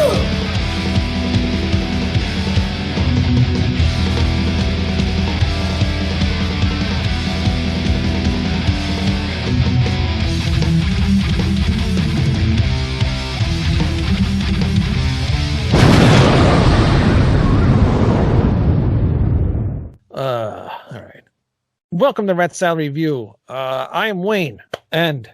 All right. Welcome to Rat Salad Review. I am Wayne, and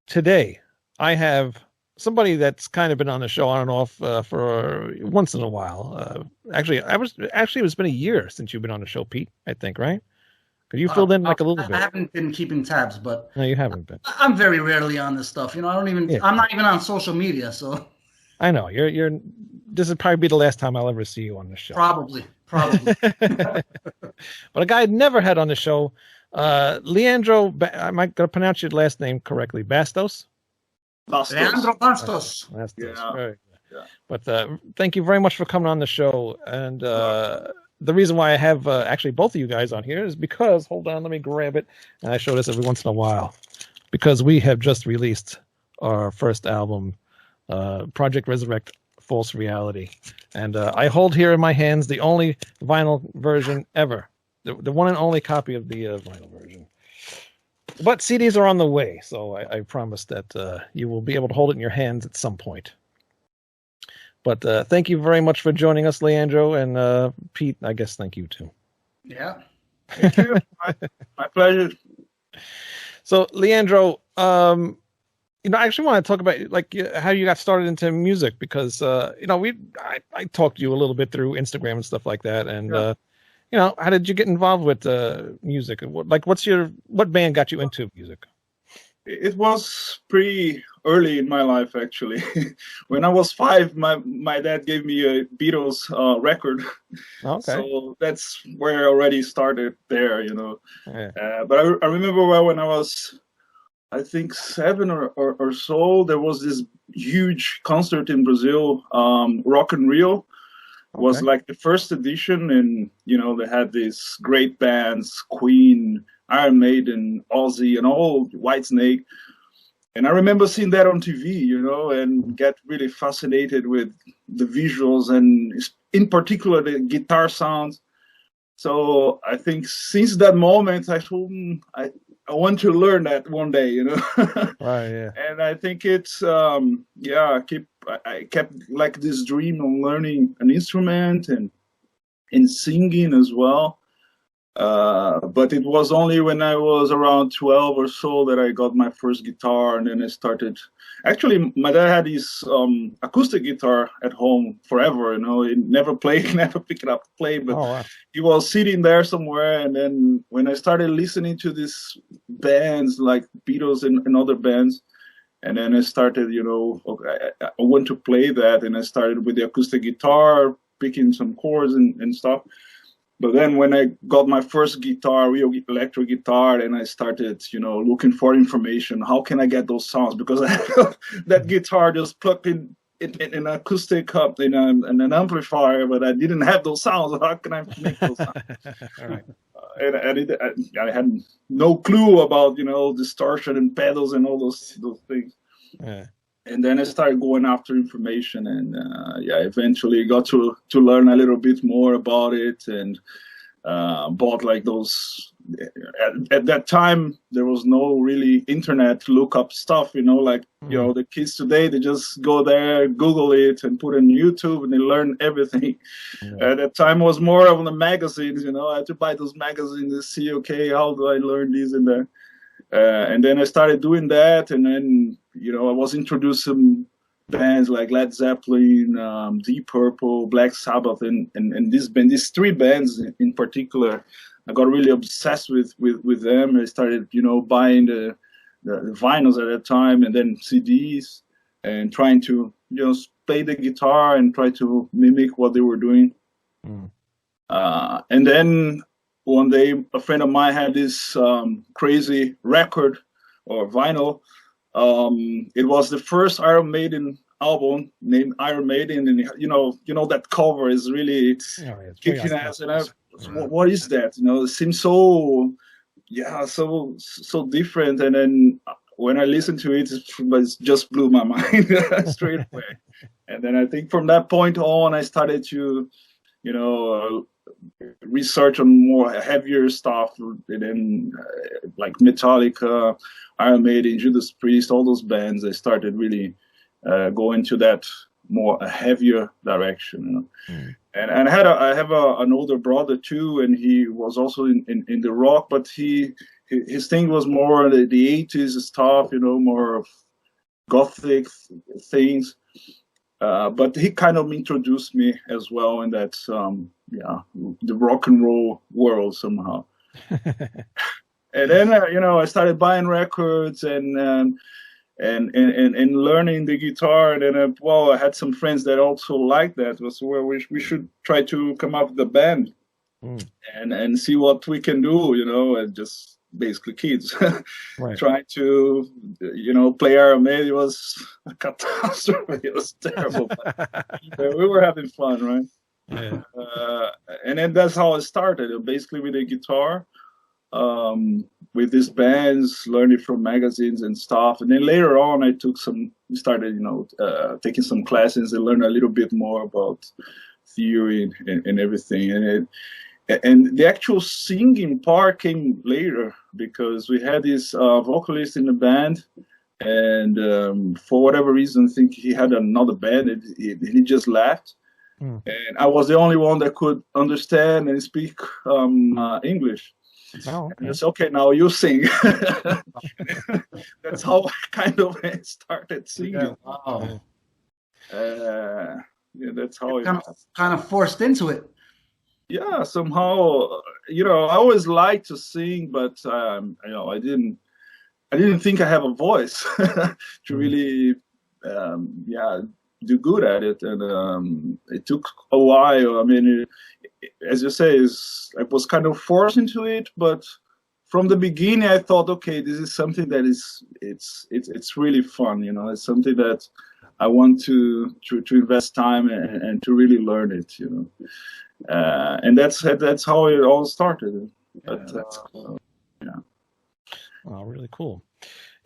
today I have somebody that's kind of been on the show on and off for once in a while. It's been a year since you've been on the show, Pete. I think, right? Because you filled in like a little bit. I haven't been keeping tabs, but no, you haven't been. I'm very rarely on this stuff. I'm not even on social media, so. I know you're. This would probably be the last time I'll ever see you on the show. Probably. But a guy I'd never had on the show, Leandro. Am I going to pronounce your last name correctly? Bastos. Leandro Bastos. Yeah. Very good. Yeah. But thank you very much for coming on the show. And the reason why I have actually both of you guys on here is because, hold on, let me grab it. And I show this every once in a while because we have just released our first album, Project Resurrect. False Reality, and I hold here in my hands the only vinyl version ever, the one and only copy of the vinyl version. But CDs are on the way, so I promise that you will be able to hold it in your hands at some point. But thank you very much for joining us, Leandro, and Pete. I guess thank you too. Yeah, thank you. My pleasure. So, Leandro, I actually want to talk about like how you got started into music because I talked to you a little bit through Instagram and stuff like that, and how did you get involved with music? What band got you into music? It was pretty early in my life, actually. When I was 5, my dad gave me a Beatles record. Okay. So that's where I already started there, Yeah. But I remember when I was, I think 7 or so, there was this huge concert in Brazil, Rock in Rio. Was like the first edition, and they had these great bands, Queen, Iron Maiden, Ozzy, and all Whitesnake. And I remember seeing that on TV, and get really fascinated with the visuals and in particular the guitar sounds. So I think since that moment, I thought I want to learn that one day, Right, yeah. And I think it's I kept like this dream of learning an instrument and singing as well. But it was only when I was around 12 or so that I got my first guitar, and then I started. Actually, my dad had his acoustic guitar at home forever. He never played, never picked it up to play, but he was sitting there somewhere. And then when I started listening to these bands like Beatles and other bands, and then I started, I want to play that, and I started with the acoustic guitar, picking some chords and stuff. But then when I got my first guitar, real electric guitar, and I started, looking for information, how can I get those sounds? Because I had that guitar just plugged in an acoustic hub in an amplifier, but I didn't have those sounds. How can I make those sounds? All right. And I had no clue about, distortion and pedals and all those things. Yeah. And then I started going after information, and eventually got to learn a little bit more about it, and bought like those. At that time, there was no really internet look up stuff, the kids today, they just go there, Google it, and put it on YouTube, and they learn everything. Yeah. At that time, it was more of the magazines, I had to buy those magazines to see, okay, how do I learn this and that. And then I started doing that, and then, I was introducing bands like Led Zeppelin, Deep Purple, Black Sabbath, and this band, these 3 bands in particular. I got really obsessed with them. I started, buying the vinyls at that time, and then CDs, and trying to, play the guitar and try to mimic what they were doing. Mm. And then one day, a friend of mine had this crazy record or vinyl. It was the first Iron Maiden album named Iron Maiden, and that cover is really kicking ass. And what is that? It seems so different. And then when I listened to it, it just blew my mind straight away. And then I think from that point on, I started to, research on more heavier stuff, and then like Metallica, Iron Maiden, Judas Priest, all those bands. I started really going to that more heavier direction. And I have an older brother too, and he was also in the rock, but his thing was more the 80s stuff, more of gothic things. But he kind of introduced me as well in that, the rock and roll world somehow. And then, I started buying records and learning the guitar. And then, I had some friends that also liked that. So we should try to come up with a band and see what we can do, and just basically kids right. Trying to, play Iron Maiden. It was a catastrophe. It was terrible. We were having fun, right? Yeah. And then that's how it started, basically with a guitar. With these bands, learning from magazines and stuff. And then later on, I started, taking some classes and learn a little bit more about theory and everything. And the actual singing part came later because we had this vocalist in the band. And for whatever reason, I think he had another band and he just left. And I was the only one that could understand and speak English. Oh, okay. And it's okay. Now you sing. That's how I kind of started singing. Yeah, wow. That's how it kind of forced into it. Yeah, somehow. I always liked to sing, but I didn't think I have a voice to really, do good at it. And it took a while. I mean, as you say, I was kind of forced into it, but from the beginning, I thought, okay, this is something that it's really fun. It's something that I want to invest time and to really learn it. And that's how it all started. Oh, really cool.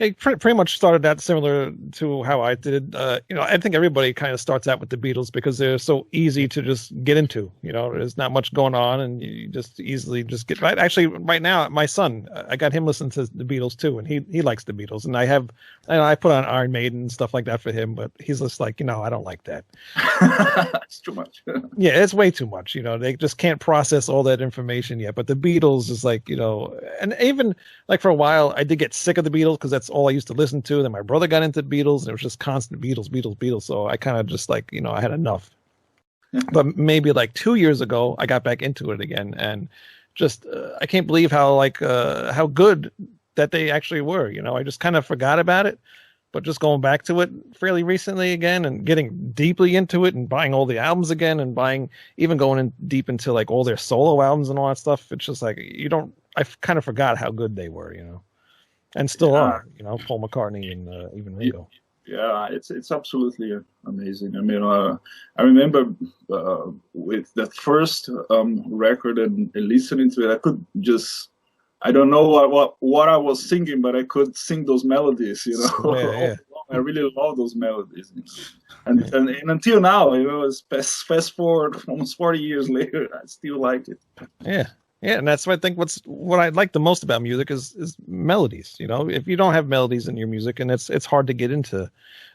It pretty much started that similar to how I did. I think everybody kind of starts out with the Beatles because they're so easy to just get into. There's not much going on, and you just easily just get right. Actually, right now, my son, I got him listening to the Beatles too, and he likes the Beatles. And I put on Iron Maiden and stuff like that for him, but he's just like, I don't like that. It's too much. Yeah, it's way too much. They just can't process all that information yet. But the Beatles is like, and even like for a while, I did get sick of the Beatles because that's all I used to listen to. Then my brother got into Beatles, and it was just constant Beatles. So I kind of just like, I had enough. But maybe like 2 years ago, I got back into it again, and just I can't believe how good that they actually were. I just kind of forgot about it, but just going back to it fairly recently again and getting deeply into it and buying all the albums again and even going in deep into like all their solo albums and all that stuff. It's just like I kind of forgot how good they were, and still are, Paul McCartney and even Ringo. Yeah, it's absolutely amazing. I mean, I remember with that first record and listening to it, I don't know what I was singing, but I could sing those melodies, Yeah. I really love those melodies. And until now, it's fast forward almost 40 years later, I still like it. Yeah. Yeah, and that's what I think what I like the most about music is melodies. If you don't have melodies in your music, and it's hard to get into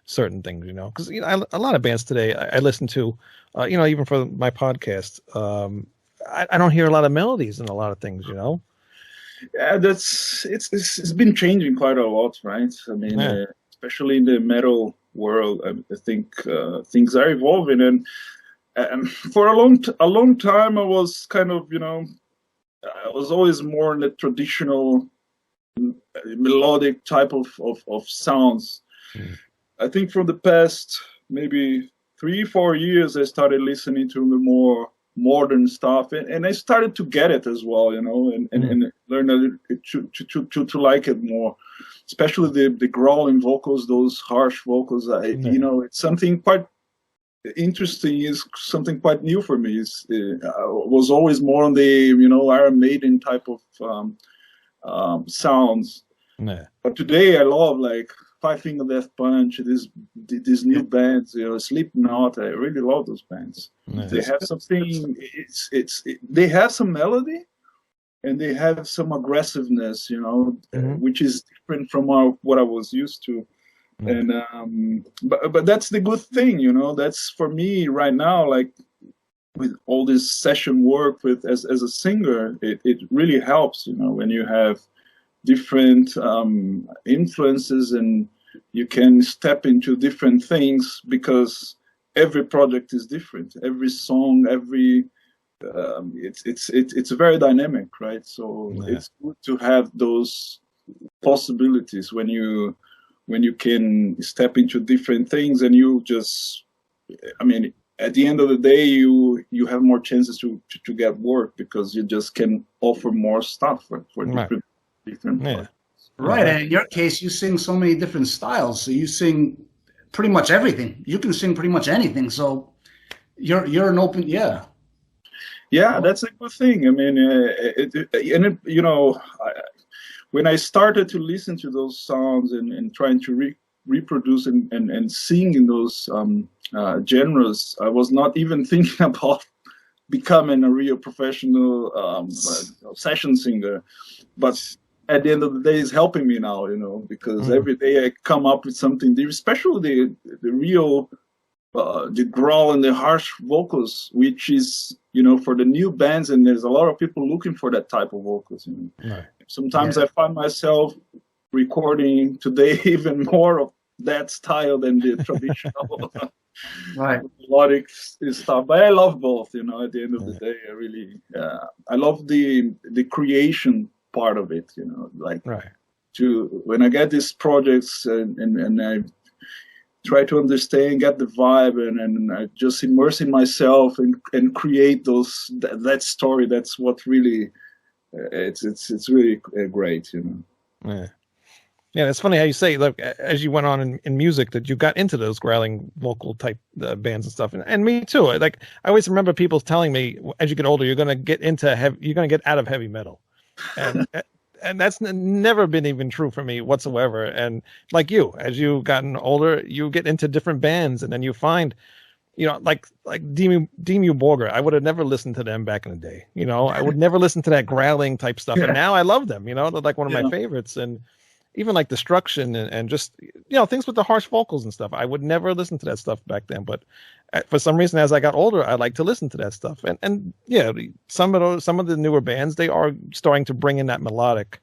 certain things, because a lot of bands today I listen to, even for my podcast, I don't hear a lot of melodies in a lot of things, Yeah, it's been changing quite a lot, right? I mean, especially in the metal world, I think things are evolving, and for a long time I was kind of, I was always more in the traditional melodic type of sounds. I think from the past maybe 3-4 years, I started listening to the more modern stuff, and I started to get it as well, and learn to like it more, especially the growling vocals, those harsh vocals. It's something quite interesting, is something quite new for me. I was always more on the Iron Maiden type of sounds, Yeah. But today I love like Five Finger Death Punch, these new bands, Slipknot. I really love those bands. Yeah. They have something. They have some melody, and they have some aggressiveness, which is different from what I was used to. And but that's the good thing, That's for me right now, like with all this session work as a singer, it really helps, when you have different influences and you can step into different things because every project is different. Every song, it's very dynamic, right? So it's good to have those possibilities when you can step into different things, and you just, at the end of the day, you have more chances to get work because you just can offer more stuff for different parts. Right, and in your case, you sing so many different styles, so you sing pretty much everything. You can sing pretty much anything, so you're an open, yeah. Yeah, that's a good thing. When I started to listen to those songs and trying to reproduce and sing in those genres, I was not even thinking about becoming a real professional session singer. But at the end of the day, it's helping me now, because every day I come up with something different, especially the real, the growl and the harsh vocals, which is, for the new bands, and there's a lot of people looking for that type of vocals. Right. Sometimes I find myself recording today even more of that style than the traditional melodic stuff. But I love both, at the end of the day. I really, I love the creation part of it, when I get these projects and I try to understand, get the vibe, and I just immerse in myself and create that story. That's what really, it's really great, Yeah, it's funny how you say, look, as you went on in music, that you got into those growling vocal type bands and stuff, and me too. Like, I always remember people telling me, as you get older, you're going to get out of heavy metal, and that's never been even true for me whatsoever. And like you, as you've gotten older, you get into different bands, and then you find, like Dimmu Borgir, I would have never listened to them back in the day. I would never listen to that growling type stuff, and now I love them. They're like one of my favorites, and even like Destruction and just, things with the harsh vocals and stuff. I would never listen to that stuff back then, but for some reason, as I got older, I like to listen to that stuff. And some of the newer bands, they are starting to bring in that melodic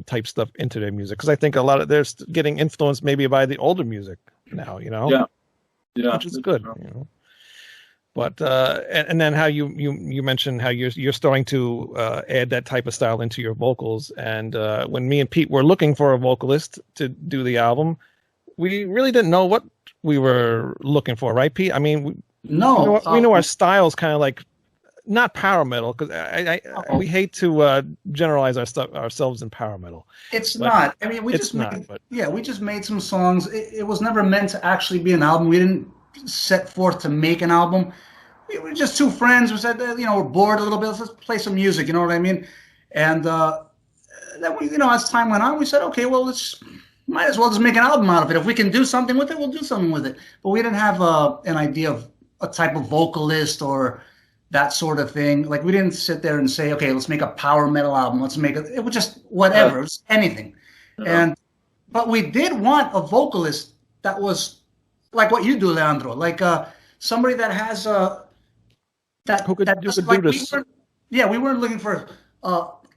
type stuff into their music, because I think a lot of they're getting influenced maybe by the older music now, yeah, which is good, But and then how you mentioned how you're starting to add that type of style into your vocals. And when me and Pete were looking for a vocalist to do the album, we really didn't know what we were looking for, right, Pete? We know our style's kind of like not power metal, because we hate to generalize ourselves in power metal. It's not. We just made some songs. It was never meant to actually be an album. We didn't set forth to make an album. We were just two friends. We said, we're bored a little bit. Let's play some music. You know what I mean? And then we, as time went on, we said, okay, well, might as well just make an album out of it. If we can do something with it, we'll do something with it. But we didn't have an idea of a type of vocalist or that sort of thing. Like, we didn't sit there and say, okay, let's make a power metal album. Let's make it was just whatever. It was anything. Yeah. But we did want a vocalist that was like what you do, Leandro, like somebody that has who could do this. We weren't looking for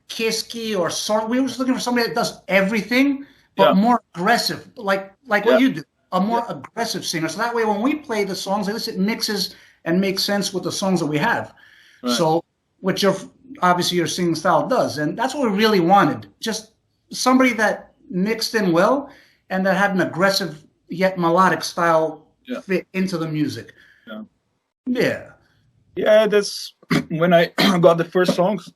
Kiski or Sort. We were just looking for somebody that does everything, but more aggressive, like what you do, a more aggressive singer. So that way, when we play the songs, at least it mixes and makes sense with the songs that we have. Right. So, which obviously your singing style does, and that's what we really wanted. Just somebody that mixed in well and that had an aggressive yet melodic style fit into the music. Yeah, that's when I got the first songs.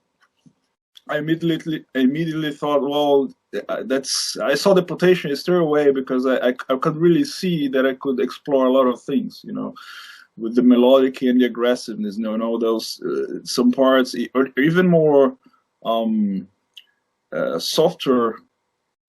I immediately thought, well, I saw the potential straight away, because I could really see that I could explore a lot of things, with the melodic and the aggressiveness, those some parts, or even more softer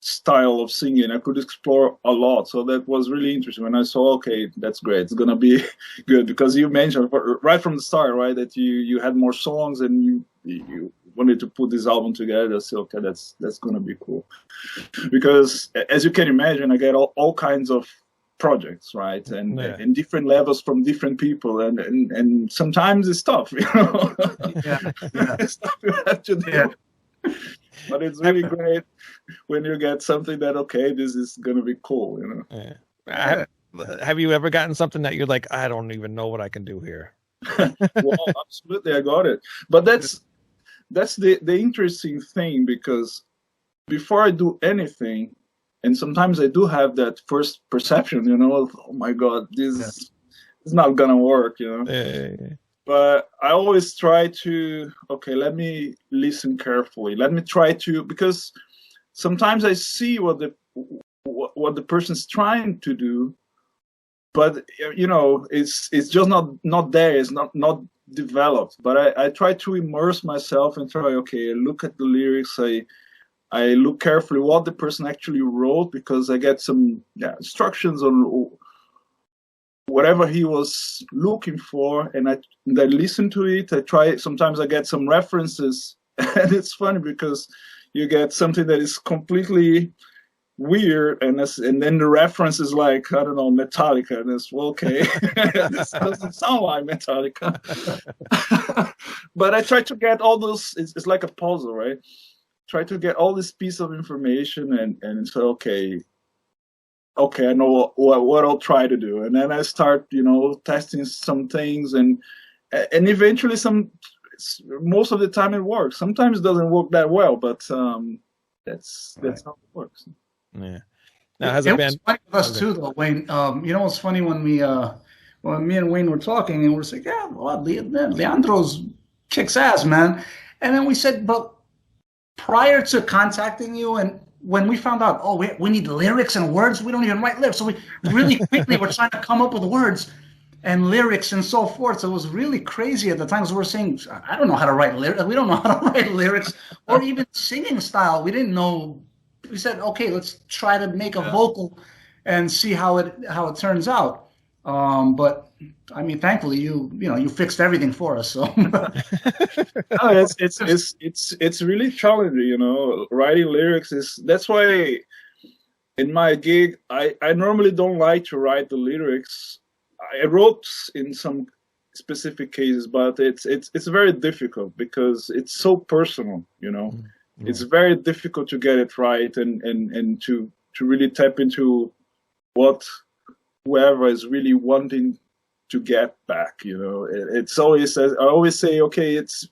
style of singing. I could explore a lot. So that was really interesting when I saw, okay, that's great. It's going to be good, because you mentioned right from the start, right, that you had more songs and you wanted to put this album together. So, okay, that's going to be cool. Because as you can imagine, I get all kinds of projects, right, and different levels from different people, and sometimes it's tough, you know. It's stuff you have to do. But it's really great when you get something that, okay, this is gonna be cool, you know. Have you ever gotten something that you're like, I don't even know what I can do here? Well, absolutely, I got it. But that's the interesting thing, because before I do anything, and sometimes I do have that first perception, you know, of, oh my God, this is not gonna work, you know. But I always try to, okay, let me listen carefully. Let me try to, because sometimes I see what the person's trying to do, but you know, it's just not there. It's not developed. But I try to immerse myself and try, okay, I look at the lyrics. I look carefully what the person actually wrote, because I get some instructions on whatever he was looking for, and I listen to it. I try. Sometimes I get some references, and it's funny because you get something that is completely weird, and then the reference is like, I don't know, Metallica, and it's, well, okay, this doesn't sound like Metallica. But I try to get all those. It's like a puzzle, right? Try to get all this piece of information and say, okay, I know what I'll try to do, and then I start, you know, testing some things, and eventually most of the time it works. Sometimes it doesn't work that well, but that's how it works. Yeah. Now, has it been funny with us too, though, Wayne? You know, it's funny when me and Wayne were talking, and we're like, yeah, well, Leandro's kicks ass, man. And then we said, but prior to contacting you, and when we found out, oh, we need lyrics and words, we don't even write lyrics. So we really quickly were trying to come up with words and lyrics and so forth. So it was really crazy at the time. So we're saying, I don't know how to write lyrics. We don't know how to write lyrics or even singing style. We didn't know. We said, okay, let's try to make a vocal and see how it turns out. But I mean, thankfully, you fixed everything for us. So no, it's really challenging, you know. Writing lyrics that's why in my gig I normally don't like to write the lyrics. I wrote in some specific cases, but it's very difficult because it's so personal, you know. Yeah. It's very difficult to get it right and to really tap into what whoever is really wanting to get back, you know. It's always, I always say, okay, it's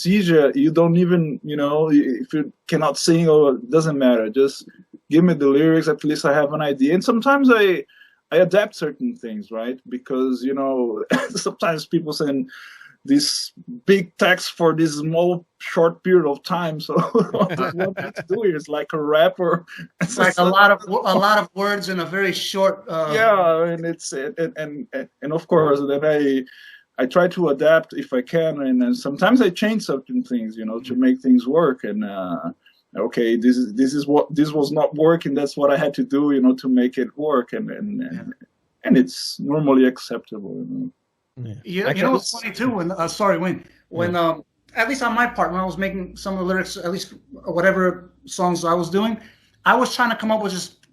easier. You don't even, you know, if you cannot sing, or it doesn't matter. Just give me the lyrics. At least I have an idea. And sometimes I adapt certain things, right? Because, you know, sometimes people send this big text for this small short period of time. So what I to do here is like a rapper. It's like a lot of words in a very short. And it's and of course then I try to adapt if I can, and sometimes I change certain things, you know, to make things work. And okay, this was not working. That's what I had to do, you know, to make it work, and it's normally acceptable, you know. Yeah. You know what's funny too? When sorry, Wayne. When at least on my part, when I was making some of the lyrics, at least whatever songs I was doing, I was trying to come up with just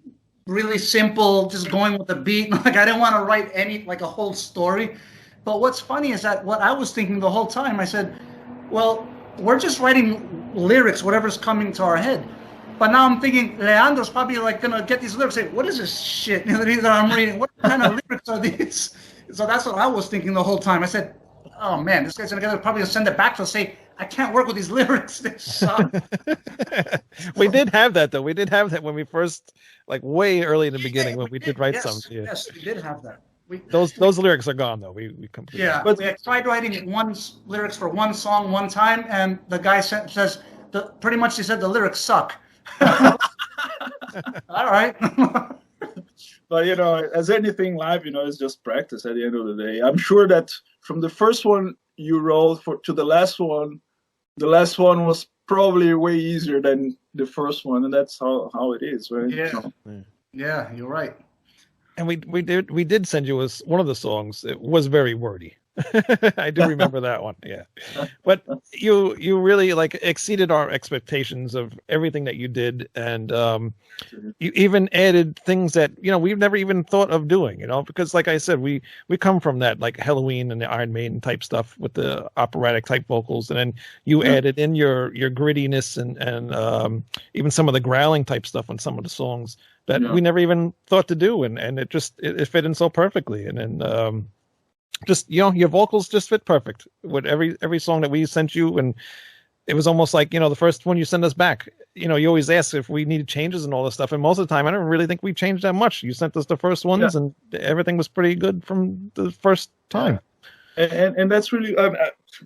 really simple, just going with the beat. Like I didn't want to write a whole story. But what's funny is that what I was thinking the whole time, I said, well, we're just writing lyrics, whatever's coming to our head. But now I'm thinking Leandro's probably like gonna get these lyrics. Say, what is this shit that I'm reading? What kind of lyrics are these? So that's what I was thinking the whole time. I said, oh man, this guy's probably gonna send it back to say, I can't work with these lyrics. They suck. We did have that though. We did have that when we first, like way early in the beginning, when we did write some. Yeah. Yes, we did have that. Those lyrics are gone though. We completely. Yeah, but we tried writing lyrics for one song one time, and the guy says pretty much he said the lyrics suck. All right. But, you know, as anything live, you know, it's just practice at the end of the day. I'm sure that from the first one you wrote to the last one was probably way easier than the first one, and that's how it is, right? Yeah, so. Yeah, you're right. And we did send you one of the songs. It was very wordy. I do remember that one. Yeah, but you really like exceeded our expectations of everything that you did, and you even added things that we've never even thought of doing. Because like I said, we come from that like Halloween and the Iron Maiden type stuff with the operatic type vocals, and then you added in your grittiness and even some of the growling type stuff on some of the songs that we never even thought to do, and it fit in so perfectly, and then. Just your vocals just fit perfect with every song that we sent you, and it was almost like the first one you send us back. You always ask if we needed changes and all this stuff, and most of the time I don't really think we changed that much. You sent us the first ones, and everything was pretty good from the first time. And that's really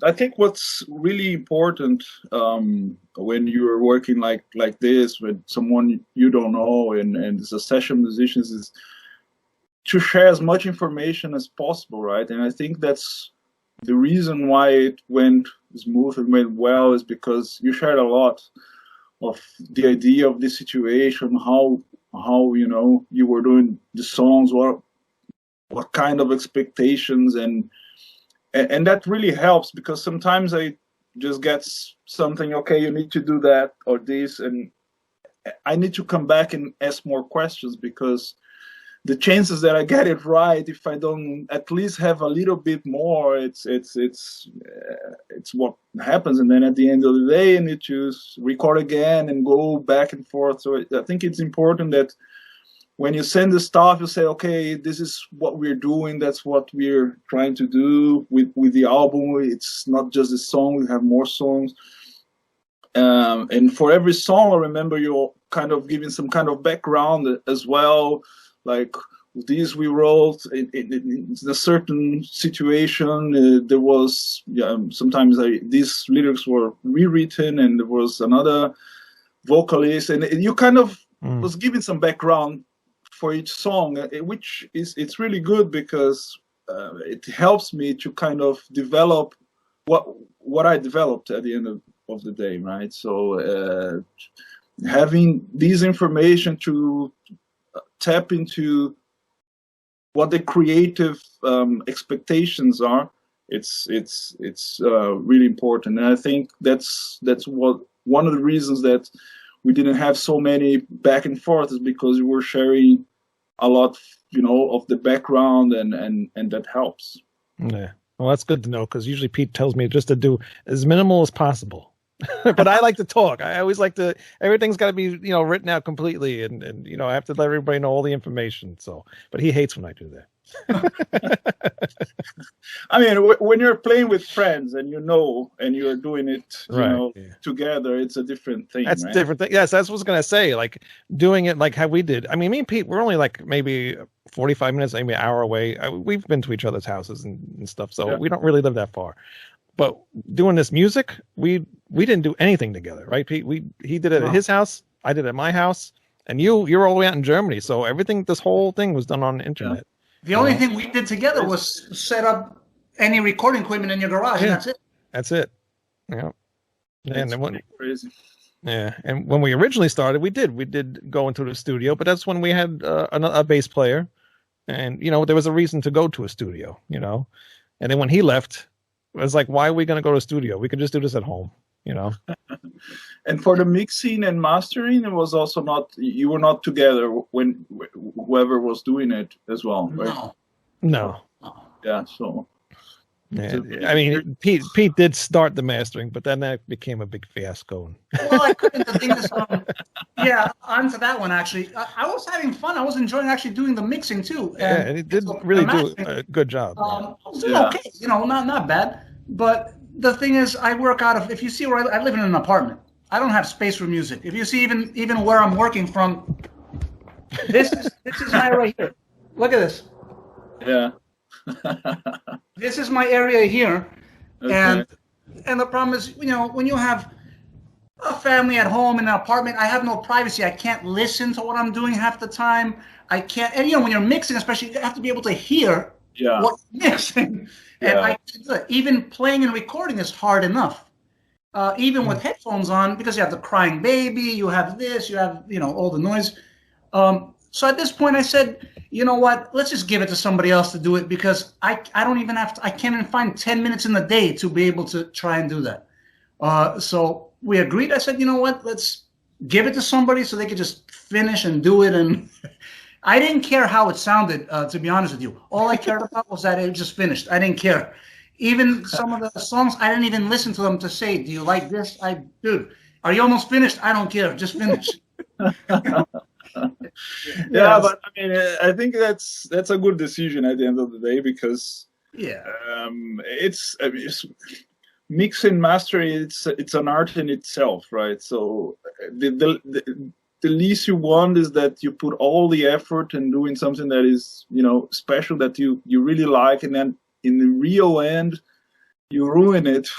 I think what's really important when you're working like this with someone you don't know and it's a session musicians is to share as much information as possible, right? And I think that's the reason why it went smooth and went well is because you shared a lot of the idea of the situation, how you were doing the songs, what kind of expectations, and that really helps because sometimes I just get something, okay, you need to do that or this, and I need to come back and ask more questions because the chances that I get it right, if I don't at least have a little bit more, it's what happens. And then at the end of the day, I need to record again and go back and forth. So I think it's important that when you send the stuff, you say, okay, this is what we're doing. That's what we're trying to do with the album. It's not just a song. We have more songs. And for every song, I remember you're kind of giving some kind of background as well. Like these we wrote in a certain situation. There was sometimes these lyrics were rewritten, and there was another vocalist, and you kind of was giving some background for each song, which it's really good because it helps me to kind of develop what I developed at the end of the day, right? So having this information to tap into what the creative expectations are, it's really important, and I think that's what one of the reasons that we didn't have so many back and forth is because we were sharing a lot, of the background, and that helps. Yeah, well, that's good to know because usually Pete tells me just to do as minimal as possible. But I like to talk. I always like to. Everything's got to be, written out completely, and I have to let everybody know all the information. So, but he hates when I do that. I mean, when you're playing with friends and and you're doing it, together, it's a different thing. That's right? a different thing. Yes, that's what I was gonna say. Like doing it like how we did. I mean, me and Pete, we're only like maybe 45 minutes, maybe an hour away. We've been to each other's houses and stuff, so we don't really live that far. But doing this music, we didn't do anything together, right, Pete? He did it at his house, I did it at my house, and you're all the way out in Germany. So this whole thing was done on the internet. Yeah. The only thing we did together was set up any recording equipment in your garage, and that's it. That's it. Yeah. And then crazy. Yeah, and when we originally started, we did go into the studio, but that's when we had a bass player, and there was a reason to go to a studio, and then when he left. It was like, why are we going to go to a studio? We could just do this at home, And for the mixing and mastering, it was also you were not together when whoever was doing it as well, right? No. Yeah, so. Yeah, I mean, Pete did start the mastering, but then that became a big fiasco. Well, I couldn't think this onto that one, actually. I was having fun. I was enjoying actually doing the mixing, too. And he did really do a good job. Okay, not bad. But the thing is, I work out of, if you see where I live in an apartment. I don't have space for music. If you see even where I'm working from, this is my right here. Look at this. Yeah. This is my area here, okay. and the problem is, when you have a family at home in an apartment, I have no privacy. I can't listen to what I'm doing half the time. I can't, and when you're mixing, especially, you have to be able to hear what you're mixing. And even playing and recording is hard enough. even with headphones on, because you have the crying baby, you have this, you have, all the noise. So at this point I said, you know what, let's just give it to somebody else to do it, because I don't even have to, I can't even find 10 minutes in the day to be able to try and do that. So we agreed. I said, you know what, let's give it to somebody so they could just finish and do it. And I didn't care how it sounded, to be honest with you. All I cared about was that it just finished. I didn't care. Even some of the songs, I didn't even listen to them to say, do you like this? Dude, are you almost finished? I don't care. Just finish. Yeah, but I mean, I think that's a good decision at the end of the day, because it's mix and mastering. It's an art in itself, right? So the least you want is that you put all the effort in doing something that is, special, that you really like, and then in the real end you ruin it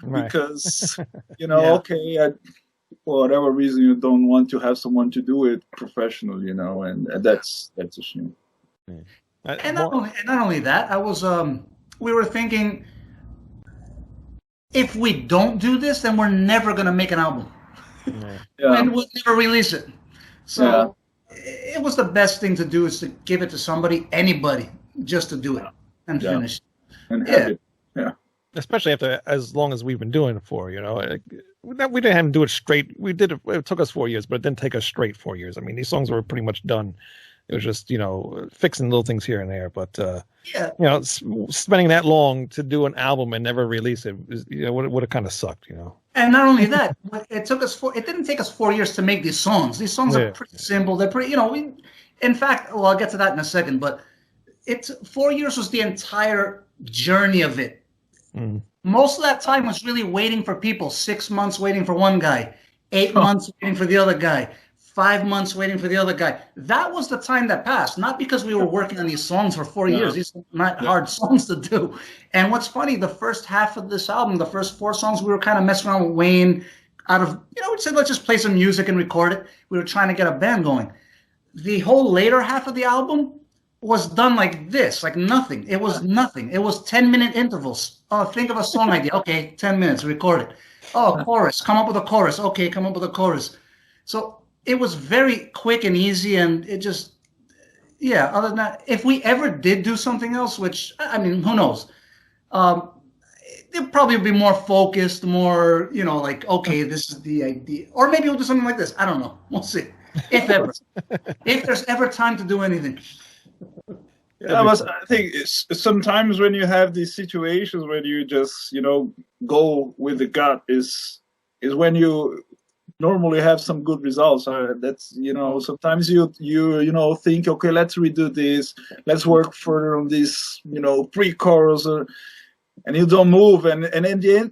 because okay, for whatever reason you don't want to have someone to do it professionally, and that's a shame. And not only that, I was we were thinking, if we don't do this, then we're never gonna make an album. And we'll never release it. So it was the best thing to do, is to give it to somebody, anybody, just to do it and finish. And have it. Especially after as long as we've been doing it for, we didn't have to do it straight. We did it. It took us 4 years, but it didn't take us straight 4 years. I mean, these songs were pretty much done. It was just, fixing little things here and there. But, spending that long to do an album and never release it, would have kind of sucked, And not only that, it didn't take us 4 years to make these songs. These songs are pretty simple. They're pretty, in fact, I'll get to that in a second, but 4 years was the entire journey of it. Most of that time was really waiting for people. 6 months waiting for one guy, 8 months waiting for the other guy, 5 months waiting for the other guy. That was the time that passed, not because we were working on these songs for 4 years. These are not hard songs to do. And what's funny, the first half of this album, the first 4 songs, we were kind of messing around with Wayne out of, we said, let's just play some music and record it. We were trying to get a band going. The whole later half of the album was done like this, like nothing. It was nothing. It was 10-minute intervals. Oh, think of a song idea. Okay, 10 minutes, record it. Oh, chorus, come up with a chorus. Okay, come up with a chorus. So it was very quick and easy, and it just, other than that, if we ever did do something else, which, I mean, who knows? It probably would be more focused, more, like, okay, this is the idea. Or maybe we'll do something like this. I don't know. We'll see. If ever. If there's ever time to do anything. I think sometimes when you have these situations where you just, go with the gut is when you normally have some good results. That's, sometimes you think, okay, let's redo this, let's work further on this, pre-chorus, and you don't move. And in the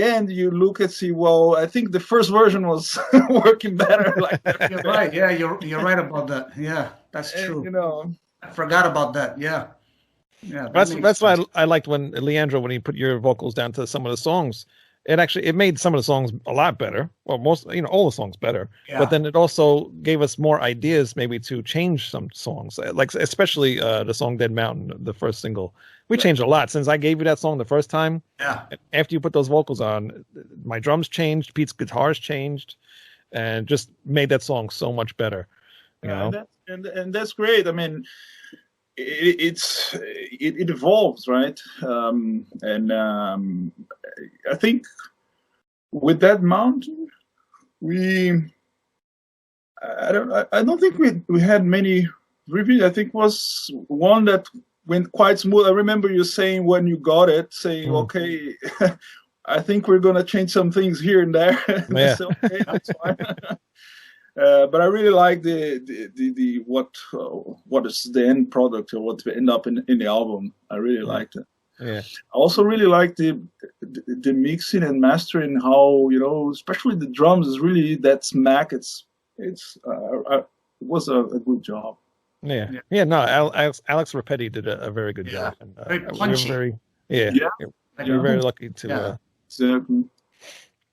end, you look and see, well, I think the first version was working better. Like that. You're right. Yeah, you're right about that. Yeah, that's true. I forgot about that. Yeah. That's why I liked when Leandro, when he put your vocals down to some of the songs, it made some of the songs a lot better. Well, most, all the songs better. Yeah. But then it also gave us more ideas maybe to change some songs, like especially the song Dead Mountain, the first single. We changed a lot since I gave you that song the first time. Yeah. After you put those vocals on, my drums changed, Pete's guitars changed, and just made that song so much better. And that's great. I mean, it evolves, right? I think with Dead Mountain, I don't think we had many repeats. I think it was one that went quite smooth. I remember you saying when you got it, saying, okay, I think we're gonna change some things here and there. Yeah. So, okay, that's fine. But I really like the what is the end product, or what end up in the album. I really liked it. Yeah. I also really like the mixing and mastering. How, especially the drums is really that smack. It was a good job. Yeah. No, Alex Rapetti did a very good job. And, very punchy. We're very lucky to. Exactly.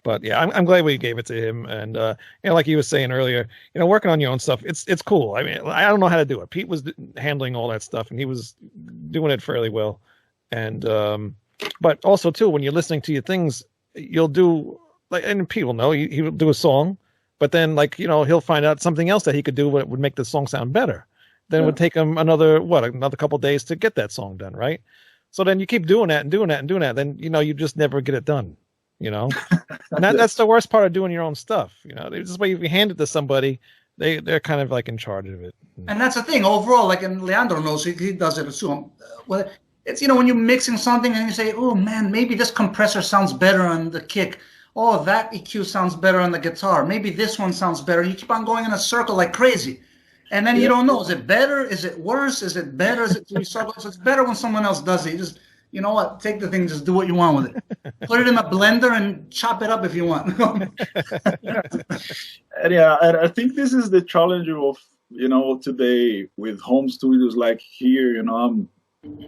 But yeah, I'm glad we gave it to him. And like you were saying earlier, working on your own stuff, it's cool. I mean, I don't know how to do it. Pete was handling all that stuff, and he was doing it fairly well. And but also too, when you're listening to your things, you'll do like, and people know he will do a song, but then like he'll find out something else that he could do what would make the song sound better. Then it would take him another couple of days to get that song done, right? So then you keep doing that and doing that and doing that. Then you just never get it done. And that's the worst part of doing your own stuff. This way, if you hand it to somebody, they're kind of like in charge of it. And that's the thing overall. Like, and Leandro knows he does it too. Well, it's when you're mixing something and you say, oh man, maybe this compressor sounds better on the kick. Oh, that EQ sounds better on the guitar. Maybe this one sounds better. You keep on going in a circle like crazy. And then you don't know, is it better? Is it worse? Is it better? Is it three circles? It's better when someone else does it. You just, what? Take the thing, just do what you want with it. Put it in a blender and chop it up if you want. And I think this is the challenge of, today with home studios like here, I'm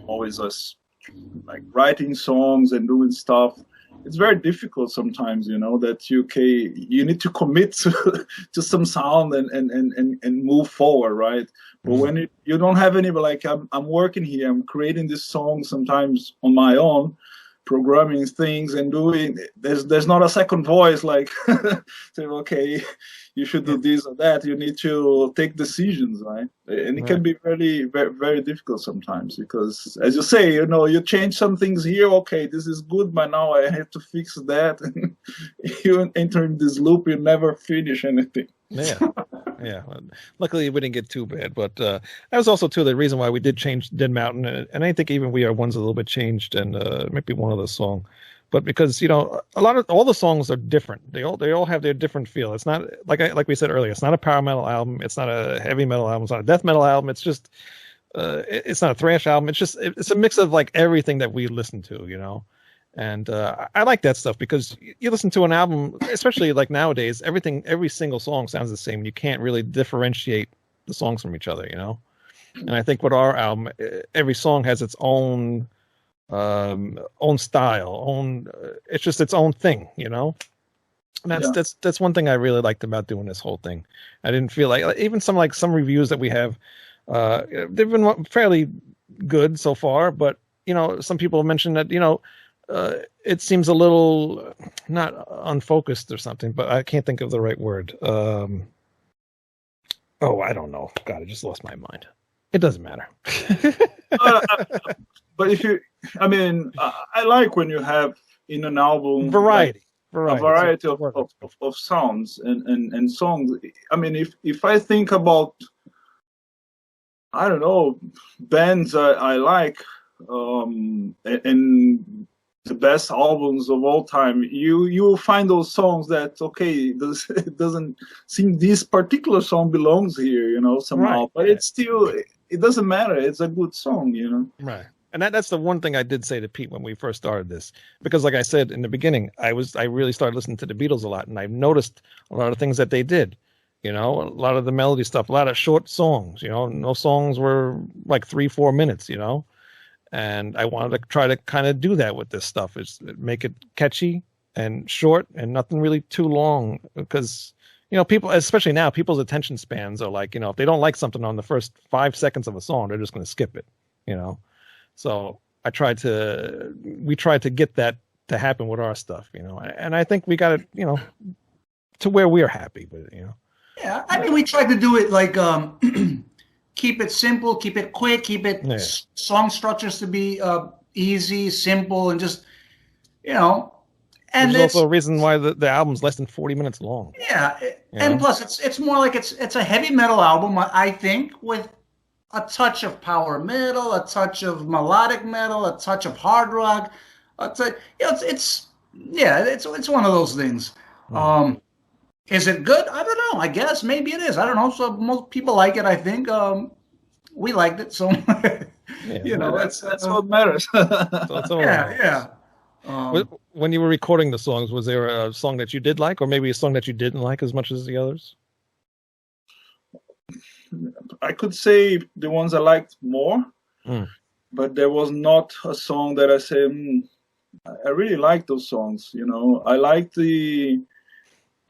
always like writing songs and doing stuff. It's very difficult sometimes, that you need to commit to some sound and move forward, right? But when you don't have any, like I'm working here, I'm creating this song sometimes on my own, programming things and doing. There's not a second voice like say, okay, you should do this or that. You need to take decisions, right? And it can be very, very, very difficult sometimes because, as you say, you change some things here. Okay, this is good, but now I have to fix that. You enter in this loop, you never finish anything. Yeah. Luckily, we didn't get too bad, but that was also too the reason why we did change Dead Mountain, and I think even We Are One's a little bit changed, and maybe one of the song. But because all the songs are different, they all have their different feel. It's not like we said earlier. It's not a power metal album. It's not a heavy metal album. It's not a death metal album. It's just it's not a thrash album. It's a mix of like everything that we listen to, And I like that stuff because you listen to an album, especially like nowadays, every single song sounds the same. You can't really differentiate the songs from each other, And I think with our album, every song has its own style, it's just its own thing, And that's one thing I really liked about doing this whole thing. I didn't feel like even some reviews that we have, they've been fairly good so far, but some people mentioned that it seems a little not unfocused or something, but I can't think of the right word. I don't know. God, I just lost my mind. It doesn't matter. But I like when you have in an album variety of sounds and songs. If I think about, I don't know, bands I like, and the best albums of all time, you will find those songs that it doesn't seem this particular song belongs here, somehow. Right. But it's still, it doesn't matter. It's a good song, Right. And that's the one thing I did say to Pete when we first started this, because like I said in the beginning, I really started listening to the Beatles a lot, and I've noticed a lot of things that they did. A lot of the melody stuff, a lot of short songs. No songs were like 3-4 minutes. And I wanted to try to kind of do that with this stuff, is make it catchy and short and nothing really too long, because people, especially now, people's attention spans are like, if they don't like something on the first 5 seconds of a song, they're just going to skip it. So we tried to get that to happen with our stuff, and I think we got it, to where we're happy with it, Yeah, we tried to do it like keep it simple, keep it quick, keep it song structures to be easy, simple, and just And there's also a reason why the album's less than 40 minutes long. Yeah, and plus it's more like it's a heavy metal album, I think, with a touch of power metal, a touch of melodic metal, a touch of hard rock. It's one of those things. Is it good? I don't know. I guess maybe it is. I don't know. So most people like it. I think we liked it. So that's what matters. Yeah. When you were recording the songs, was there a song that you did like, or maybe a song that you didn't like as much as the others? I could say the ones I liked more, but there was not a song that I say, I really like those songs. I like the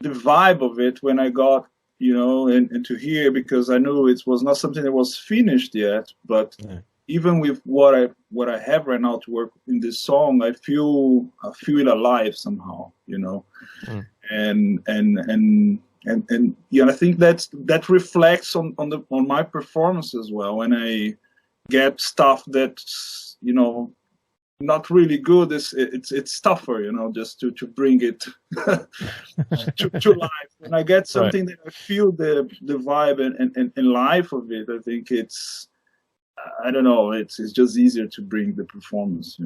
vibe of it when I got, and to hear, because I knew it was not something that was finished yet, but even with what I have right now to work in this song, I feel it alive somehow, and I think that reflects on my performance as well. When I get stuff that's not really good, it's tougher, just to bring it to life. When I get something that I feel the vibe and life of it, I think it's, I don't know, it's just easier to bring the performance,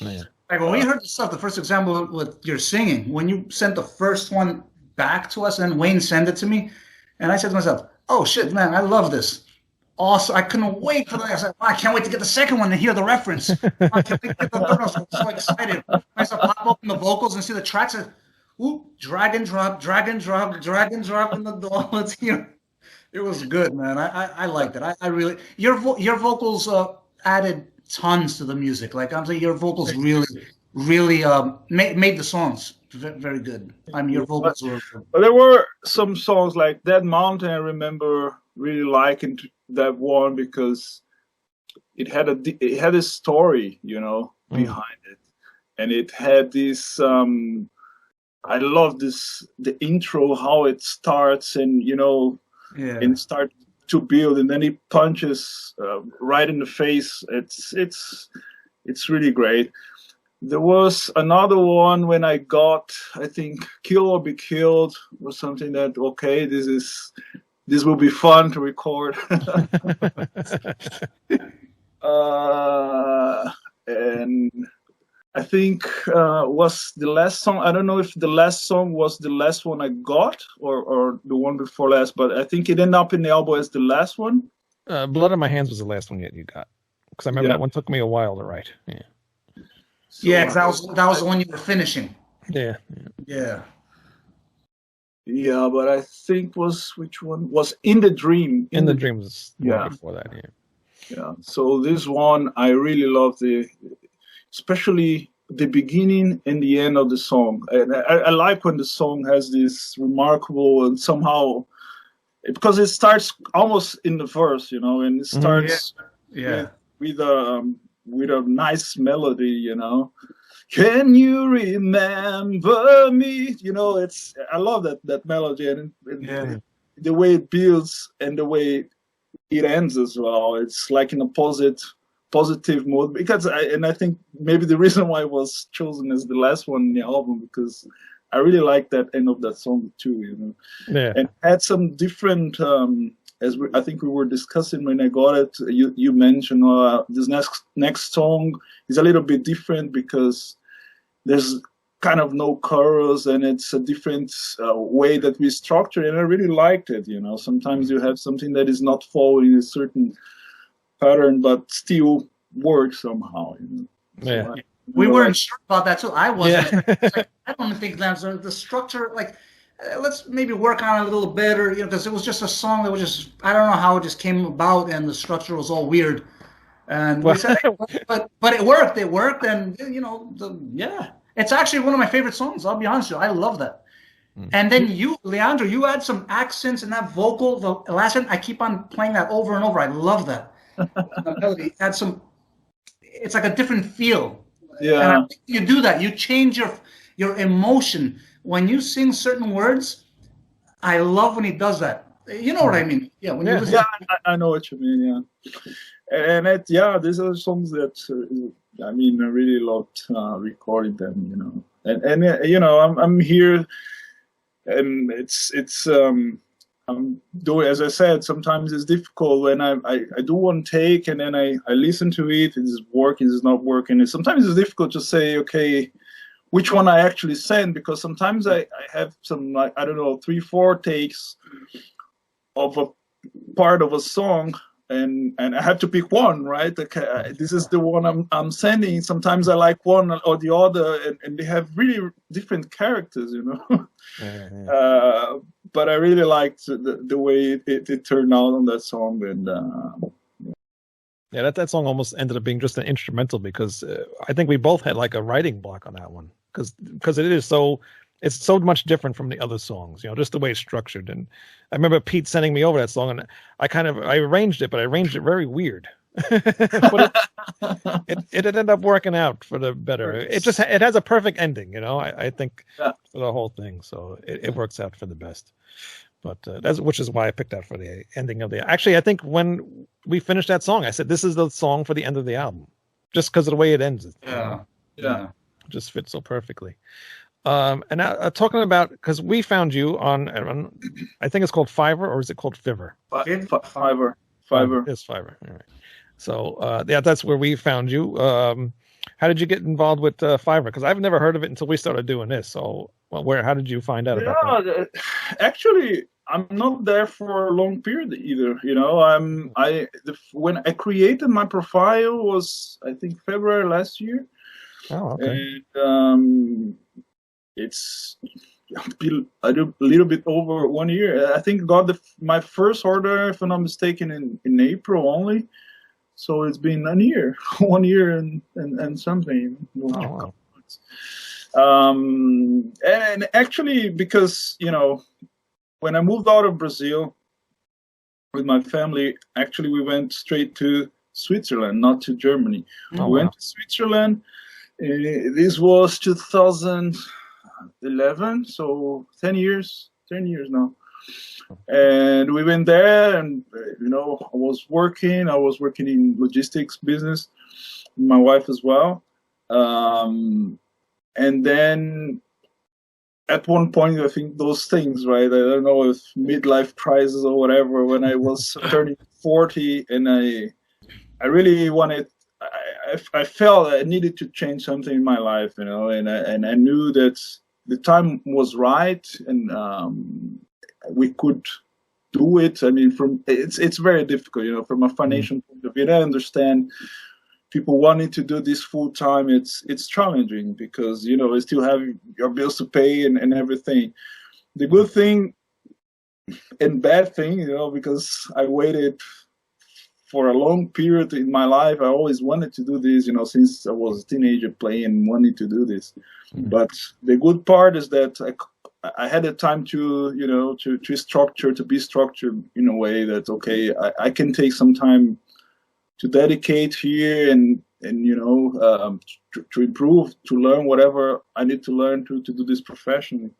Yeah. Like when we heard the stuff, the first example with your singing, when you sent the first one back to us, and Wayne sent it to me, and I said to myself, "Oh shit, man, I love this." Also, I couldn't wait for the. I said, I can't wait to get the second one and hear the reference. I can't wait to get the third one. I was so excited. I said, pop open the vocals and see the tracks. And, ooh, drag and drop, drag and drop, drag and drop in the door. Let's hear. It was good, man. I liked it. I really your vocals added tons to the music. Like I'm saying, your vocals really made the songs very good. I mean, your vocals were. But there were some songs like Dead Mountain. I remember really liking that one because it had a story, behind it, and it had this. I love the intro, how it starts, and and start to build, and then it punches right in the face. It's really great. There was another one when I got, I think, Kill or Be Killed was something that, okay, this will be fun to record. And I think was the last song. I don't know if the last song was the last one I got or the one before last, but I think it ended up in the album as the last one. Blood on My Hands was the last one you got, because I remember that one took me a while to write. Yeah. So, because that was the one you were finishing. Yeah. Yeah, but I think which one was In the Dream. In the Dream was before that. Yeah. So this one I really love especially the beginning and the end of the song. And I like when the song has this remarkable and somehow, because it starts almost in the verse, and it starts with a nice melody, Can you remember me? I love that melody and the way it builds and the way it ends as well. It's like in a positive mode, because I think maybe the reason why it was chosen as the last one in the album, because I really like that end of that song too, and had some different I think we were discussing when I got it, you mentioned this next song is a little bit different because there's kind of no chorus and it's a different way that we structure it, and I really liked it. Sometimes you have something that is not following a certain pattern but still works somehow. So we weren't sure about that too. I wasn't. I don't think that's the structure. Like, let's maybe work on it a little better, because it was just a song that was just, I don't know how it just came about, and the structure was all weird. And we said, but it worked. It worked, and it's actually one of my favorite songs. I'll be honest with you, I love that. And then you, Leandro, you add some accents in that vocal. The last one, I keep on playing that over and over. I love that. The melody adds some. It's like a different feel. Yeah. And I think you do that. You change your emotion when you sing certain words. I love when he does that. You know what I mean? Yeah. I know what you mean. Yeah. And these are songs that I really loved recording them. And I'm here, and it's I'm doing, as I said, sometimes it's difficult when I do one take and then I listen to it. Is working? Is not working? And sometimes it's difficult to say, okay, which one I actually send, because sometimes I have some, like, I don't know, 3-4 takes of a part of a song, and I have to pick one, right? Okay, this is the one I'm sending. Sometimes I like one or the other, and they have really different characters, But I really liked the way it turned out on that song, and that song almost ended up being just an instrumental, because I think we both had like a writing block on that one, because it is it's so much different from the other songs, just the way it's structured. And I remember Pete sending me over that song, and I arranged it, but I arranged it very weird. But it ended up working out for the better. It has a perfect ending, I think, for the whole thing. So it works out for the best. But which is why I picked that for the ending of the. Actually, I think when we finished that song, I said this is the song for the end of the album, just because of the way it ends. Yeah. It just fits so perfectly. And now talking about, because we found you on, I think it's called Fiverr, or is it called Fiverr? Fiverr. It's Fiverr. All right. So that's where we found you. How did you get involved with Fiverr? Because I've never heard of it until we started doing this. So how did you find out about that? Actually, I'm not there for a long period either. When I created my profile was, I think, February last year. Oh, okay. And it's a little bit over 1 year. I think I got my first order, if I'm not mistaken, in April only. So it's been a year, 1 year and something. Oh, wow. And actually, because when I moved out of Brazil with my family, actually we went straight to Switzerland, not to Germany. Oh, we went to Switzerland. This was 2011, so 10 years now. And we went there, and I was working in logistics business, my wife as well. And then at one point, I think those things, right? I don't know if midlife crisis or whatever, when I was turning 40, and I really wanted, I felt I needed to change something in my life, and I knew that the time was right, and we could do it. I mean, it's very difficult, from a financial point of view. I understand people wanting to do this full time. It's challenging because you still have your bills to pay and everything. The good thing and bad thing, because I waited for a long period in my life. I always wanted to do this, since I was a teenager, playing and wanting to do this. But the good part is that I had the time to be structured in a way that, okay, I can take some time to dedicate here and to improve, to learn whatever I need to learn to do this professionally.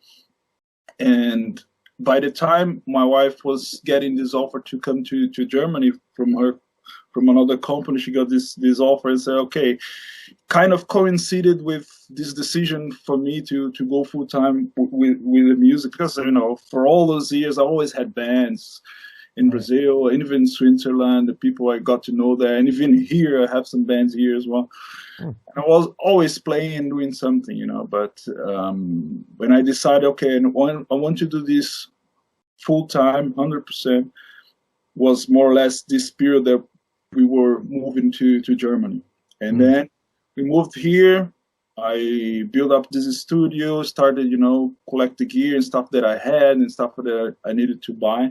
And by the time my wife was getting this offer to come to Germany from another company, she got this offer and said, okay, kind of coincided with this decision for me to go full time with the music, because for all those years I always had bands in Brazil and even Switzerland, the people I got to know there, and even here I have some bands here as well. And I was always playing and doing something, but when I decided, okay, and I want to do this full time, 100%, was more or less this period that we were moving to Germany. And then we moved here. I built up this studio, started, collect the gear and stuff that I had and stuff that I needed to buy.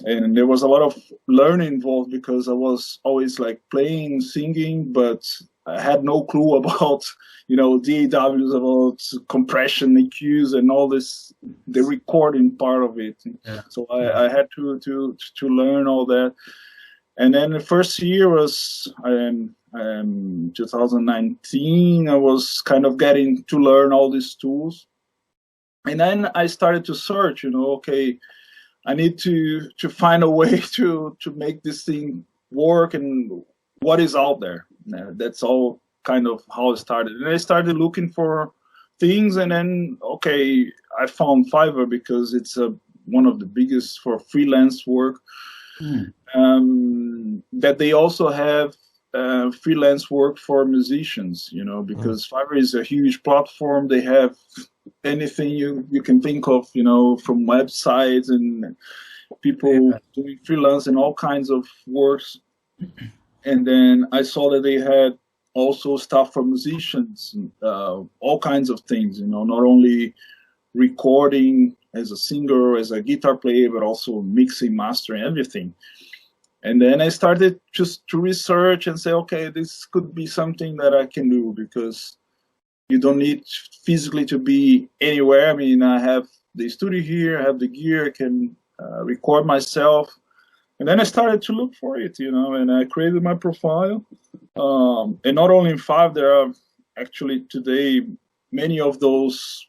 And there was a lot of learning involved because I was always like playing, singing, but I had no clue about, DAWs, about compression, EQs, and all this, the recording part of it. Yeah. So I had to learn all that. And then the first year was 2019. I was kind of getting to learn all these tools. And then I started to search, okay, I need to find a way to make this thing work and what is out there. That's all kind of how it started. And I started looking for things, and then, okay, I found Fiverr because it's one of the biggest for freelance work. That they also have freelance work for musicians, because Fiverr is a huge platform. They have anything you can think of, from websites and people doing freelance and all kinds of works. And then I saw that they had also stuff for musicians, all kinds of things, not only recording as a singer, as a guitar player, but also mixing, mastering, everything. And then I started just to research and say, okay, this could be something that I can do, because you don't need physically to be anywhere. I mean, I have the studio here, I have the gear, I can record myself. And then I started to look for it, and I created my profile. And not only in Five, there are actually today many of those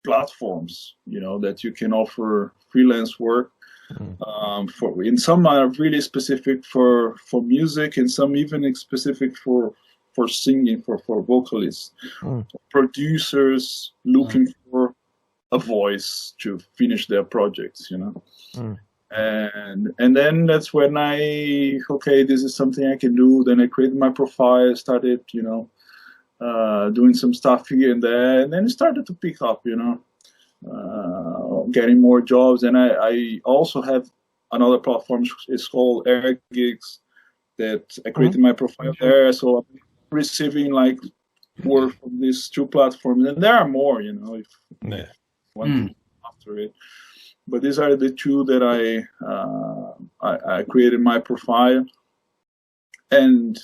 platforms, that you can offer freelance work. And some are really specific for music, and some even specific for singing, for vocalists, producers looking for a voice to finish their projects, And then that's when this is something I can do. Then I created my profile, started, doing some stuff here and there, and then it started to pick up, getting more jobs. And I also have another platform. It's called Air Gigs, that I created my profile there. So I'm receiving like work from these two platforms, and there are more, if you want to after it. But these are the two that I created my profile. And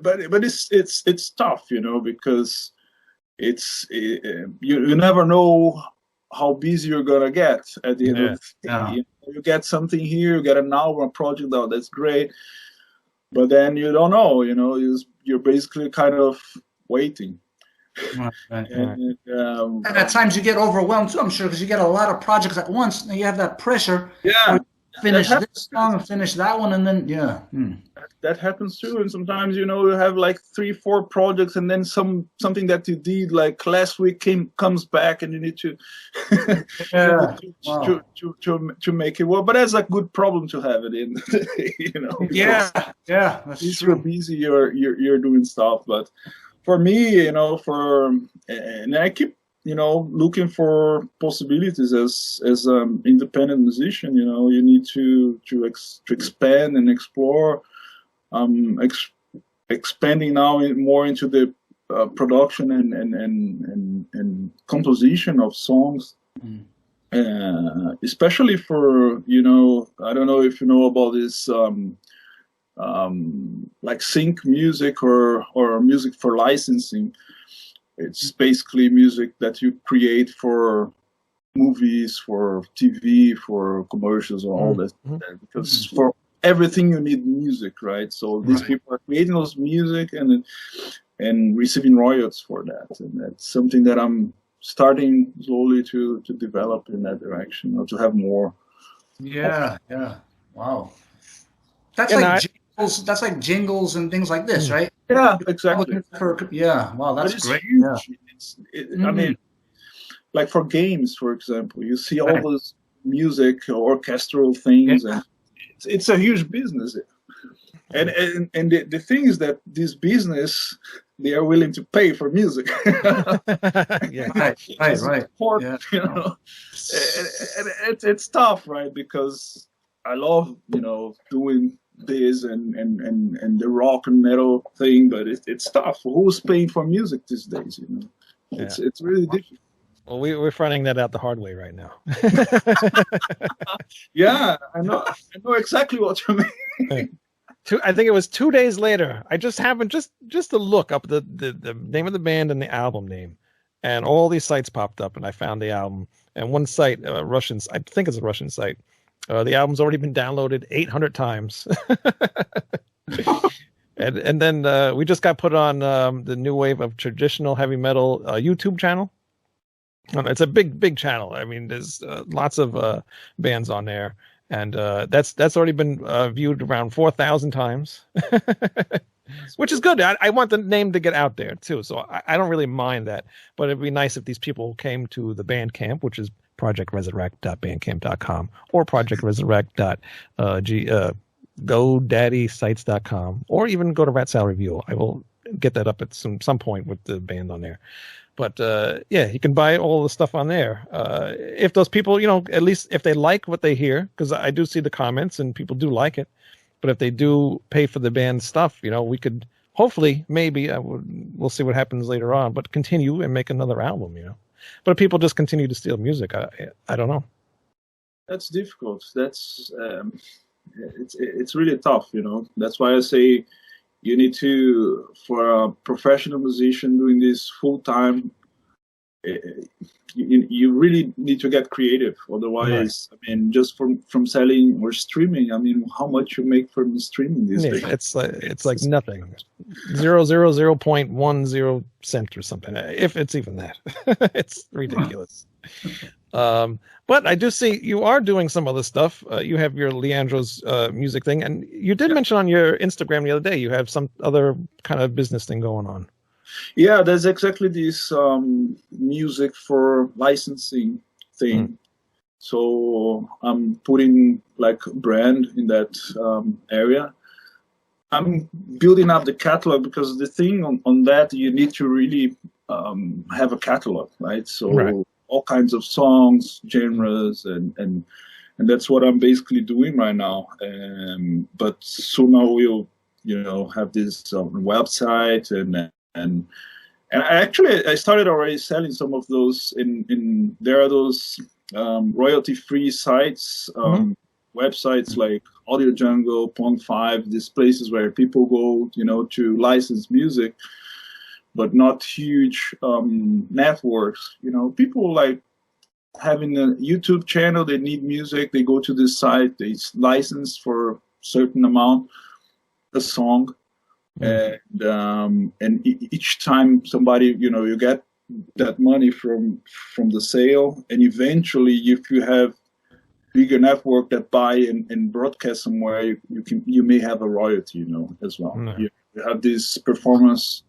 but it's tough, because you never know how busy you're gonna get at the end of the day. You get something here, you get an album, a project, that's great, but then you don't know, you're basically kind of waiting. Right. And at times you get overwhelmed too, I'm sure, because you get a lot of projects at once, and you have that pressure. Finish this song, finish that one, and then that happens too. And sometimes you have like 3-4 projects, and then something that you did like last week comes back, and you need to to make it work. But that's a good problem to have at the end of the day, That's true. You're busy, you're doing stuff. But for me, and I keep looking for possibilities as an independent musician. You need to expand and explore. Expanding now more into the production and composition of songs, especially for I don't know if you know about this like sync music or music for licensing. It's basically music that you create for movies, for TV, for commercials, and all that. Because for everything you need music, right? So these people are creating those music and receiving royalties for that. And that's something that I'm starting slowly to develop in that direction, or to have more. Yeah. Wow. That's like jingles and things like this, right? Yeah, exactly. Wow, that's great. Huge. I mean, like for games, for example, you see all those music, orchestral things, and it's a huge business. And the thing is that this business, they are willing to pay for music. Right. It's tough, right? Because I love, doing this and the rock and metal thing, but it's tough. Who's paying for music these days? It's really difficult. Well, we're finding that out the hard way right now. Yeah, I know exactly what you mean. I think it was 2 days later. I just happened just to look up the name of the band and the album name, and all these sites popped up, and I found the album. And one site, Russian, I think it's a Russian site. The album's already been downloaded 800 times. and then we just got put on the new wave of traditional heavy metal YouTube channel. It's a big channel. I mean, there's lots of bands on there, and that's already been viewed around 4,000 times, which is good. I want the name to get out there too, so I don't really mind that. But it'd be nice if these people came to the Bandcamp, which is projectresurrect.bandcamp.com or projectresurrect.godaddysites.com, or even go to Rat Salad Review. I will get that up at some point with the band on there. But you can buy all the stuff on there. If those people, at least if they like what they hear, because I do see the comments and people do like it. But if they do pay for the band stuff, we could hopefully, maybe, we'll see what happens later on, but continue and make another album, But if people just continue to steal music, I don't know. That's difficult. That's it's really tough, That's why I say you need to, for a professional musician doing this full time, you really need to get creative. Otherwise, right. I mean, just from selling or streaming, I mean, how much you make from streaming these days? It's like nothing, 0.10 cent or something, if it's even that. It's ridiculous. But I do see you are doing some other stuff. You have your Leandro's music thing, and you did mention on your Instagram the other day you have some other kind of business thing going on. Yeah, there's exactly this music for licensing thing. So I'm putting like a brand in that area. I'm building up the catalog, because the thing on that, you need to really have a catalog, right? So all kinds of songs, genres, and that's what I'm basically doing right now. But soon I will, have this website and I started already selling some of those. There are those royalty-free sites, websites like Audio Jungle, Pond5, these places where people go, to license music, but not huge networks. People like having a YouTube channel, they need music, they go to this site, they license for a certain amount a song. And each time somebody, you get that money from the sale, and eventually, if you have bigger network that buy and broadcast somewhere, you may have a royalty, as well. You have these performance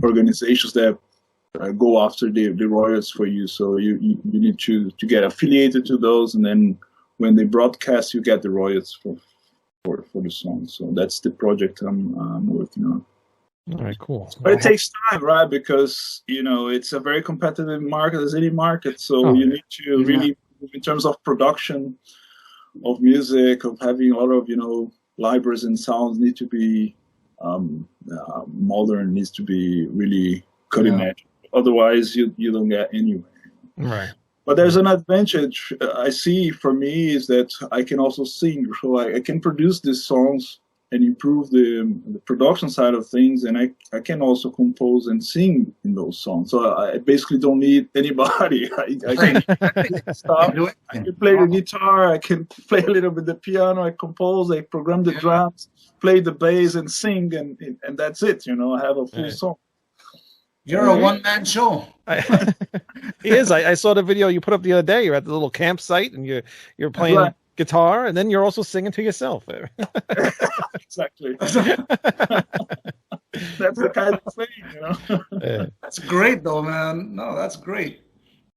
organizations that go after the royalties for you. So you need to get affiliated to those, and then when they broadcast, you get the royalties for the song. So that's the project I'm working on. All right, cool. But it takes time, right? Because it's a very competitive market, as any market. So you need to really, in terms of production of music, of having a lot of libraries and sounds, need to be modern, needs to be really cutting edge. Otherwise, you don't get anywhere. Right. But there's an advantage I see for me is that I can also sing. So I can produce these songs and improve the production side of things, and I can also compose and sing in those songs. So I basically don't need anybody. I can stop. I can play the guitar. I can play a little bit the piano. I compose. I program the drums, play the bass, and sing, and that's it. I have a full song. You're a one-man show. He is. I saw the video you put up the other day. You're at the little campsite and you're playing guitar, and then you're also singing to yourself. Exactly. That's the kind of thing, That's great, though, man. No, that's great.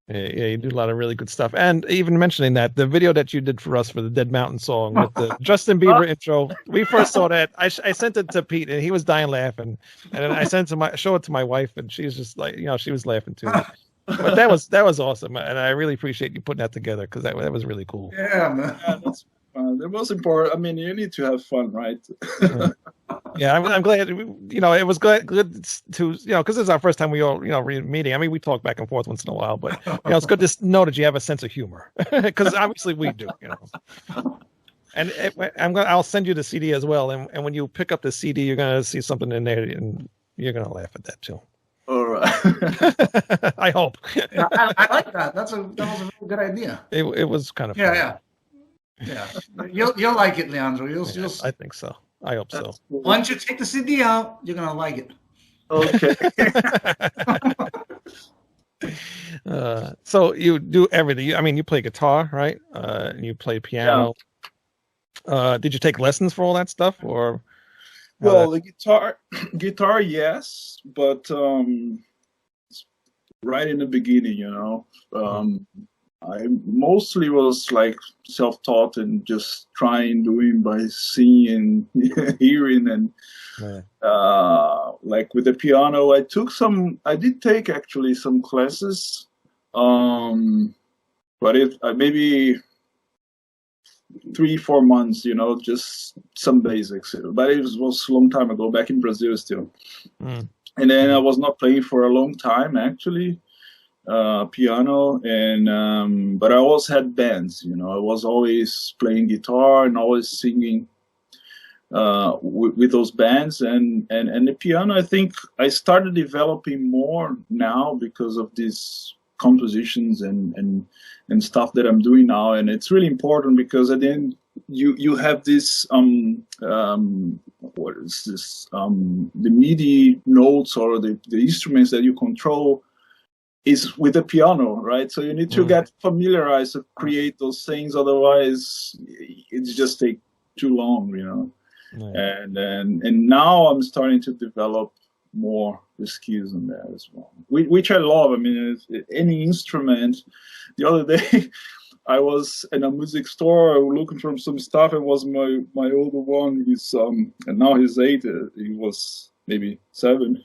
Yeah, you do a lot of really good stuff. And even mentioning that, the video that you did for us for the Dead Mountain song with the Justin Bieber intro, we first saw that. I sent it to Pete, and he was dying laughing. And then I showed it to my wife, and she was just like, she was laughing too. But that was awesome, and I really appreciate you putting that together, because that was really cool. Yeah, man. Yeah, that's fun. The most important. I mean, you need to have fun, right? Yeah, I'm glad. It was good to because it's our first time we all meeting. I mean, we talk back and forth once in a while, but it's good to know that you have a sense of humor, because obviously we do. And I'll send you the CD as well, and when you pick up the CD, you're gonna see something in there, and you're gonna laugh at that too. All right. I hope. Yeah, I like that. That was a really good idea. It was kind of fun. Yeah. You'll like it, Leandro. You'll I think so. I hope so. Cool. Once you take the CD out, you're gonna like it. Okay. So you do everything. You play guitar, right? And you play piano. Yeah. Did you take lessons for all that stuff, or? Well, the guitar, yes, but right in the beginning, I mostly was like self-taught and just doing by seeing and hearing, and like with the piano, I did take actually some classes, but maybe 3-4 months, just some basics. But it was a long time ago, back in Brazil still. And then I was not playing for a long time, actually, piano. And but I always had bands, I was always playing guitar and always singing. with those bands, and the piano. I think I started developing more now because of these compositions and stuff that I'm doing now, and it's really important because at the end you have this what is this the MIDI notes or the instruments that you control is with the piano, right? So you need to get familiarized to create those things, otherwise it just take too long, you know. And now I'm starting to develop more the skills in that as well, which I love. I mean, any instrument. The other day, I was in a music store looking for some stuff. It was my older one. He's and now he's 8. He was maybe 7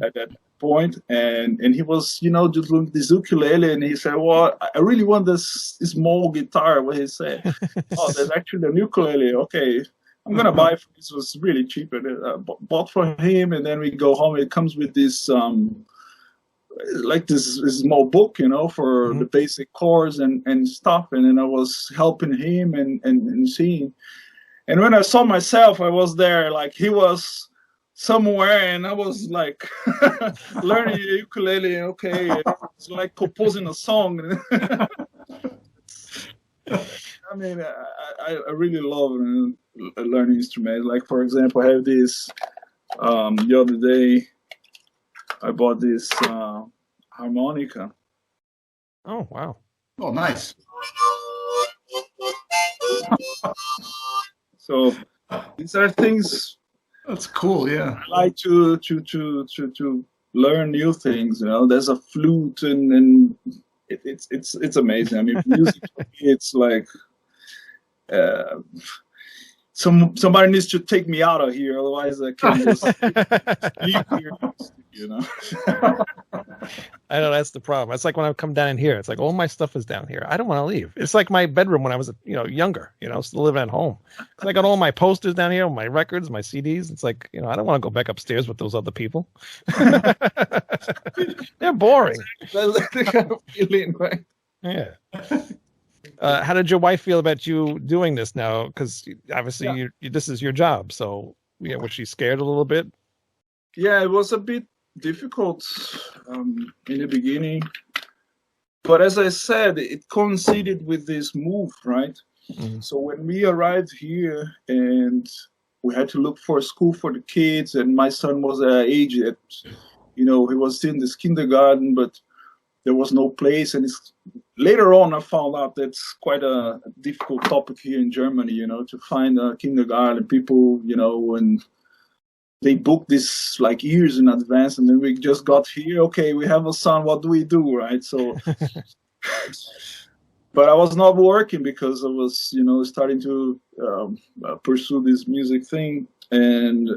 at that point, and he was, you know, just looking at this ukulele, and he said, "Well, I really want this small guitar." What he said, "Oh, there's actually a ukulele. Okay, I'm gonna buy it." This was really cheap, and bought for him, and then we go home. It comes with this like this small book, you know, for the basic chords and stuff. And then I was helping him and seeing. And when I saw myself, I was there, like he was somewhere, and I was like learning ukulele. Okay, it's like composing a song. I mean, I really love learning instruments. Like, for example, I have this. The other day, I bought this harmonica. Oh, wow. Oh, nice. So these are things. That's cool. Yeah. I like to learn new things. You know, there's a flute, and it's amazing. I mean, music for me, it's like. Somebody needs to take me out of here, otherwise I can't just leave here, you know. I know that's the problem. It's like when I come down in here, it's like all my stuff is down here. I don't want to leave. It's like my bedroom when I was, you know, younger, you know, still living at home. I got all my posters down here, my records, my CDs. It's like, you know, I don't want to go back upstairs with those other people. They're boring. That's the kind of feeling, right? Yeah. How did your wife feel about you doing this now? Because obviously this is your job. So, yeah, was she scared a little bit? Yeah, it was a bit difficult in the beginning. But as I said, it coincided with this move, right? Mm-hmm. So when we arrived here and we had to look for a school for the kids, and my son was age that, you know, he was still in this kindergarten, but there was no place. And later on, I found out that's quite a difficult topic here in Germany, you know, to find a kindergarten. People, you know, and they book this like years in advance, and then we just got here. Okay, we have a son. What do we do, right? So, but I was not working because I was, you know, starting to pursue this music thing, and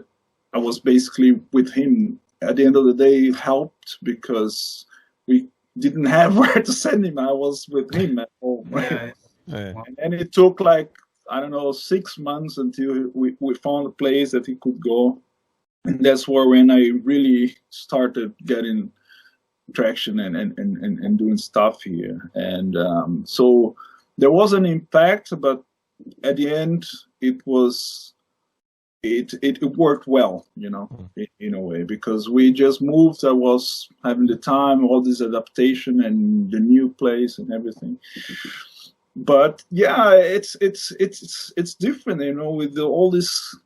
I was basically with him. At the end of the day, it helped because we didn't have where to send him. I was with him at home, right? Yeah. And it took like, I don't know, 6 months until we found a place that he could go. And that's where when I really started getting traction and doing stuff here. And so there was an impact, but at the end it worked well, you know, in a way, because we just moved. I was having the time, all this adaptation and the new place and everything. But yeah, it's different, you know, with all this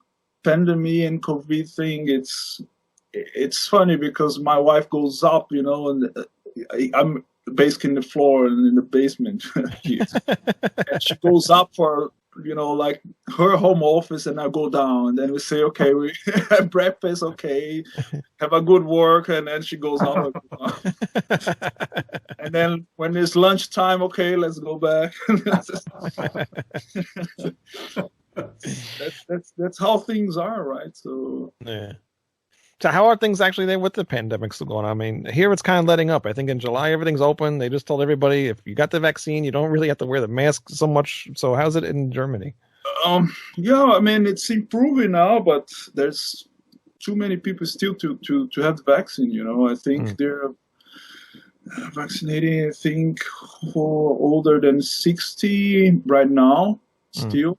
pandemic and COVID thing. It's funny because my wife goes up, you know, and I'm basically in the floor and in the basement. And she goes up for, you know, like her home office, and I go down, and then we say, okay, we have breakfast, okay, have a good work, and then she goes out. And then when it's lunchtime, okay, let's go back. That's how things are, right? So yeah. So how are things actually there with the pandemic still going on? I mean, here it's kind of letting up. I think in July everything's open. They just told everybody if you got the vaccine, you don't really have to wear the mask so much. So how's it in Germany? Yeah, I mean, it's improving now, but there's too many people still to have the vaccine. You know, I think they're vaccinating, I think, for older than 60 right now still.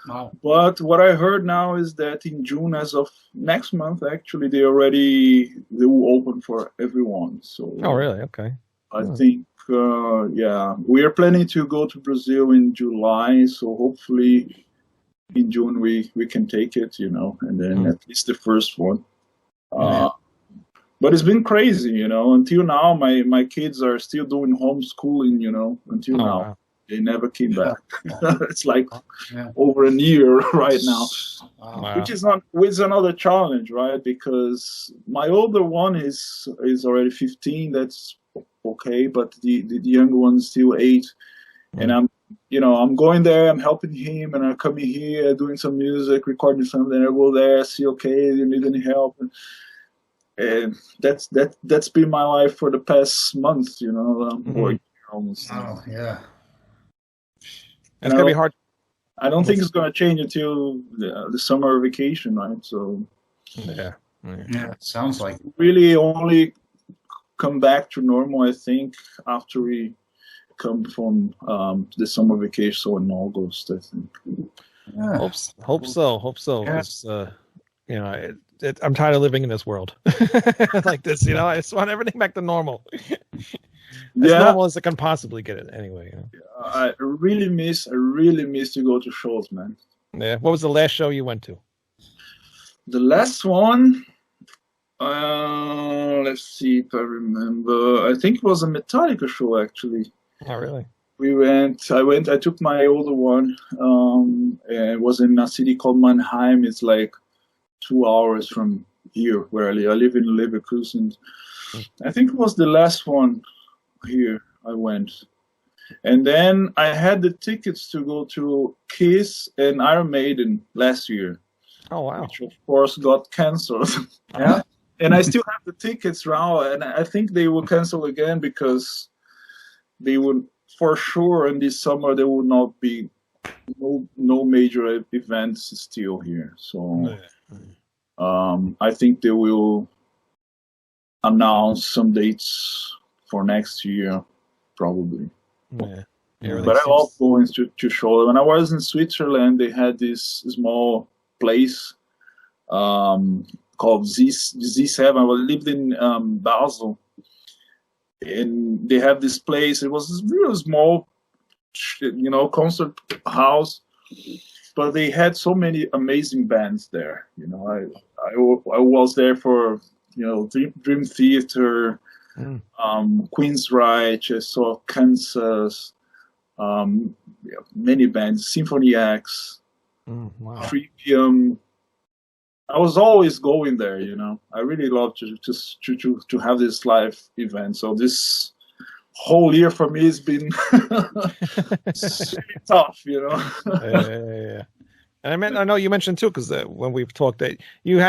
Wow. But what I heard now is that in June, as of next month, actually, they will open for everyone. So. Oh, really? Okay. I think, we are planning to go to Brazil in July. So hopefully, in June we can take it, and then at least the first one. But it's been crazy, Until now, my kids are still doing homeschooling, until now. Wow. They never came back. It's like over a year right now, wow. which is another challenge, right? Because my older one is already 15. That's okay, but the younger one is still 8, and I'm going there. I'm helping him, and I'm coming here, doing some music, recording something. I go there, see, okay, do you need any help? And that's been my life for the past month, or almost. Oh, yeah. It's gonna be hard. I don't think it's gonna change until the summer vacation, right? So. Yeah, it sounds like really only come back to normal, I think, after we come from the summer vacation, so in August, I think. Yeah. Hope so. Yeah. I'm tired of living in this world like this. I just want everything back to normal. As normal as I can possibly get it, anyway. I really miss to go to shows, man. Yeah. What was the last show you went to? The last one. Let's see if I remember. I think it was a Metallica show, actually. Oh, really? I took my older one. And it was in a city called Mannheim. It's like 2 hours from here where I live. I live in Leverkusen. I think it was the last one here I went. And then I had the tickets to go to Kiss and Iron Maiden last year. Oh, wow. Which, of course, got canceled. Yeah. And I still have the tickets now, and I think they will cancel again because they would, for sure, in this summer, there will not be no major events still here. So I think they will announce some dates for next year, probably. Yeah. But I love going to show. When I was in Switzerland, they had this small place called Z7. I lived in Basel, and they have this place. It was this real small, concert house, but they had so many amazing bands there. I was there for Dream Theater, Queensryche. I saw Kansas, many bands, Symphony X, wow. Trivium. I was always going there, I really love to have this live event. So this whole year for me has been really tough, Yeah. And I know you mentioned too, because when we've talked that you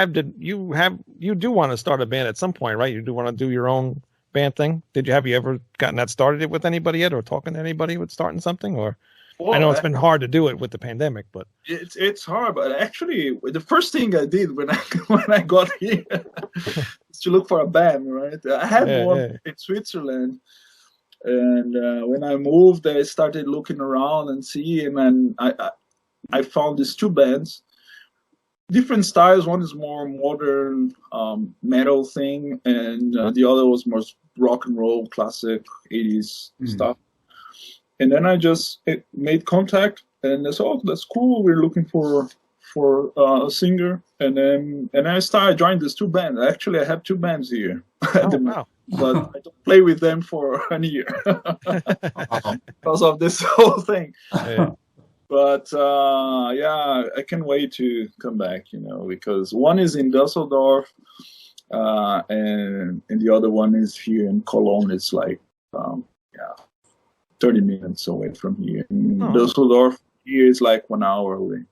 do want to start a band at some point, right? You do want to do your own band thing. Have you ever gotten that started with anybody yet, or talking to anybody with starting something? Or I know it's been hard to do it with the pandemic, but it's hard. But actually, the first thing I did when I got here is to look for a band. Right, I had one in Switzerland, and when I moved, I started looking around and seeing, and I found these 2 bands, different styles. One is more modern metal thing, and the other was more rock and roll, classic 80s stuff. And then I just made contact, and I said, "Oh, that's cool. We're looking for a singer." And I started joining these 2 bands. Actually, I have 2 bands here. Wow. But I don't play with them for a year because of this whole thing. Yeah. But I can't wait to come back, because one is in Düsseldorf, and the other one is here in Cologne. It's like 30 minutes away from here. Düsseldorf here is like 1 hour away.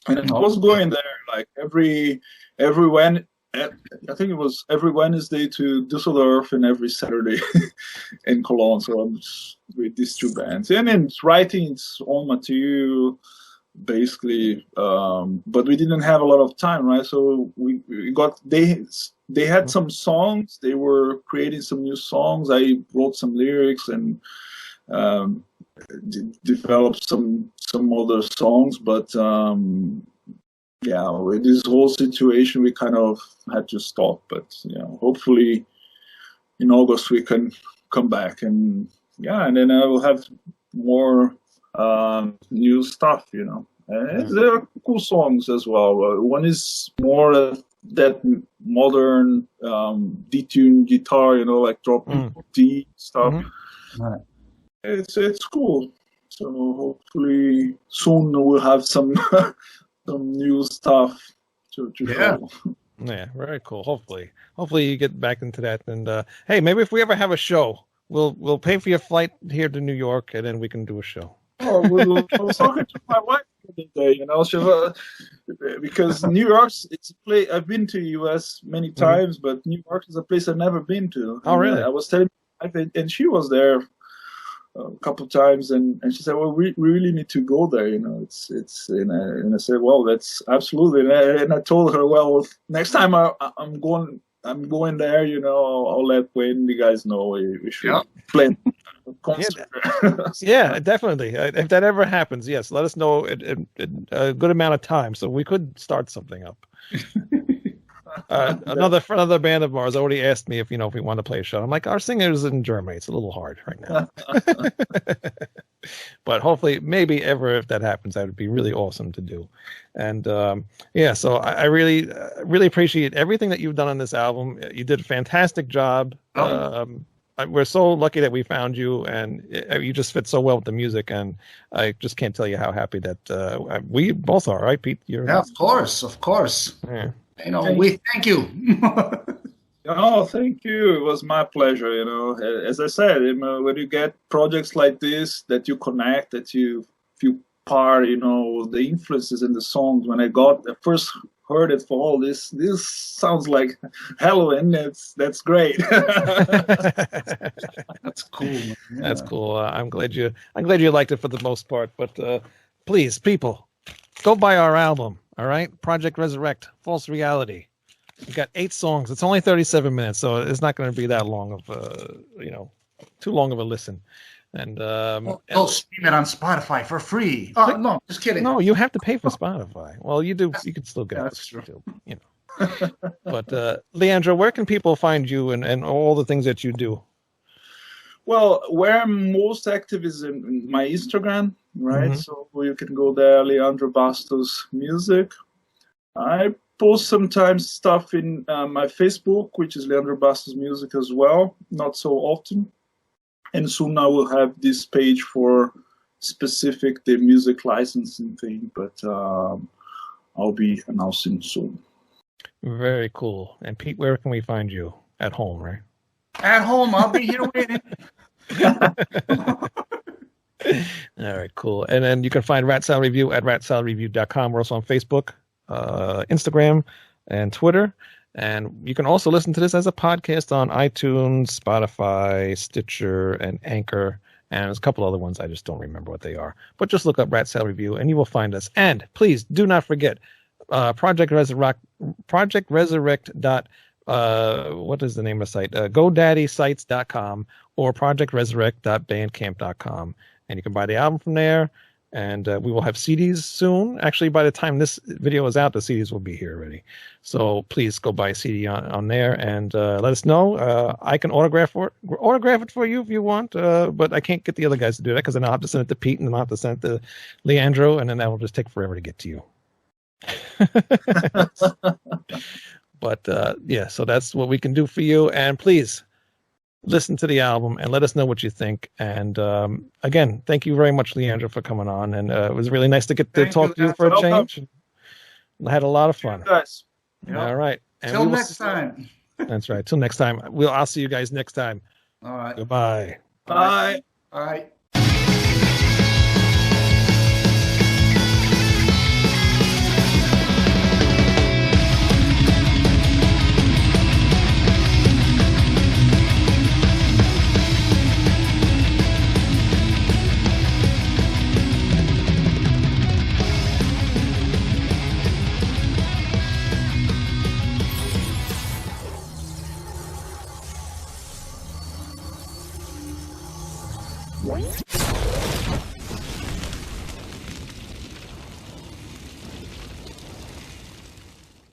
And I was going there like every I think it was every Wednesday to Düsseldorf and every Saturday in Cologne. So I'm just with these 2 bands. And then it's writing its own material, basically. But we didn't have a lot of time, right? So they had some songs. They were creating some new songs. I wrote some lyrics, and develop some other songs, but with this whole situation, we kind of had to stop. But hopefully in August we can come back, and then I will have more new stuff. And there are cool songs as well. One is more that modern detuned guitar, like dropping D stuff. Right. It's cool. So hopefully soon we'll have some some new stuff to show. Yeah, very cool. Hopefully you get back into that. And hey, maybe if we ever have a show, we'll pay for your flight here to New York, and then we can do a show. Oh, I was talking to my wife the other day, because New York's it's a place I've been to US many times, but New York is a place I've never been to. Oh, really? I was telling my wife, and she was there a couple of times, and she said, "Well, we really need to go there." It's and I said, "Well, that's absolutely." And I told her, "Well, next time I'm going there. I'll let Wayne the guys know we should plan a concert." Yeah, definitely. If that ever happens, yes, let us know in a good amount of time so we could start something up. Another band of ours already asked me if we want to play a show. I'm like, our singer's in Germany. It's a little hard right now. But hopefully, maybe ever if that happens, that would be really awesome to do. And so I really appreciate everything that you've done on this album. You did a fantastic job. We're so lucky that we found you, and you just fit so well with the music. And I just can't tell you how happy that we both are, right, Pete? Of course. Yeah. We thank you. Oh, thank you. It was my pleasure. As I said, when you get projects like this that you connect, that you feel part, the influences in the songs. When I first heard it for all this sounds like Halloween. That's great. That's cool. Yeah. That's cool. I'm glad you liked it for the most part. But please, people, go buy our album. All right, Project Resurrect, False Reality. We got 8 songs. It's only 37 minutes, so it's not going to be that long of too long of a listen. And go stream it on Spotify for free. Oh, no, just kidding. No, you have to pay for Spotify. Well, you do. You can still get That's true. Still, But Leandro, where can people find you and all the things that you do? Well, where I'm most active is in my Instagram, right? So you can go there, Leandro Bastos Music. I post sometimes stuff in my Facebook, which is Leandro Bastos Music as well, not so often. And soon I will have this page for the music licensing thing, but I'll be announcing soon. Very cool. And Pete, where can we find you? At home, right? At home. I'll be here waiting. All right, cool. And then you can find Rat Salad Review at ratsaladreview.com. We're also on Facebook, Instagram, and Twitter. And you can also listen to this as a podcast on iTunes, Spotify, Stitcher, and Anchor. And there's a couple other ones. I just don't remember what they are. But just look up Rat Salad Review and you will find us. And please do not forget Project Resurrect. What is the name of the site? GoDaddySites.com or ProjectResurrect.bandcamp.com. And you can buy the album from there. And we will have CDs soon. Actually, by the time this video is out, the CDs will be here already. So please go buy a CD on there and let us know. I can autograph it for you if you want, but I can't get the other guys to do that because then I'll have to send it to Pete and then I'll have to send it to Leandro, and then that will just take forever to get to you. But so that's what we can do for you. And please listen to the album and let us know what you think. And again, thank you very much, Leandro, for coming on. And it was really nice to get to talk to you for a change. I had a lot of fun. Guys. Yep. All right. Till next time. That's right. Till next time. I'll see you guys next time. All right. Goodbye. Bye. All right. What?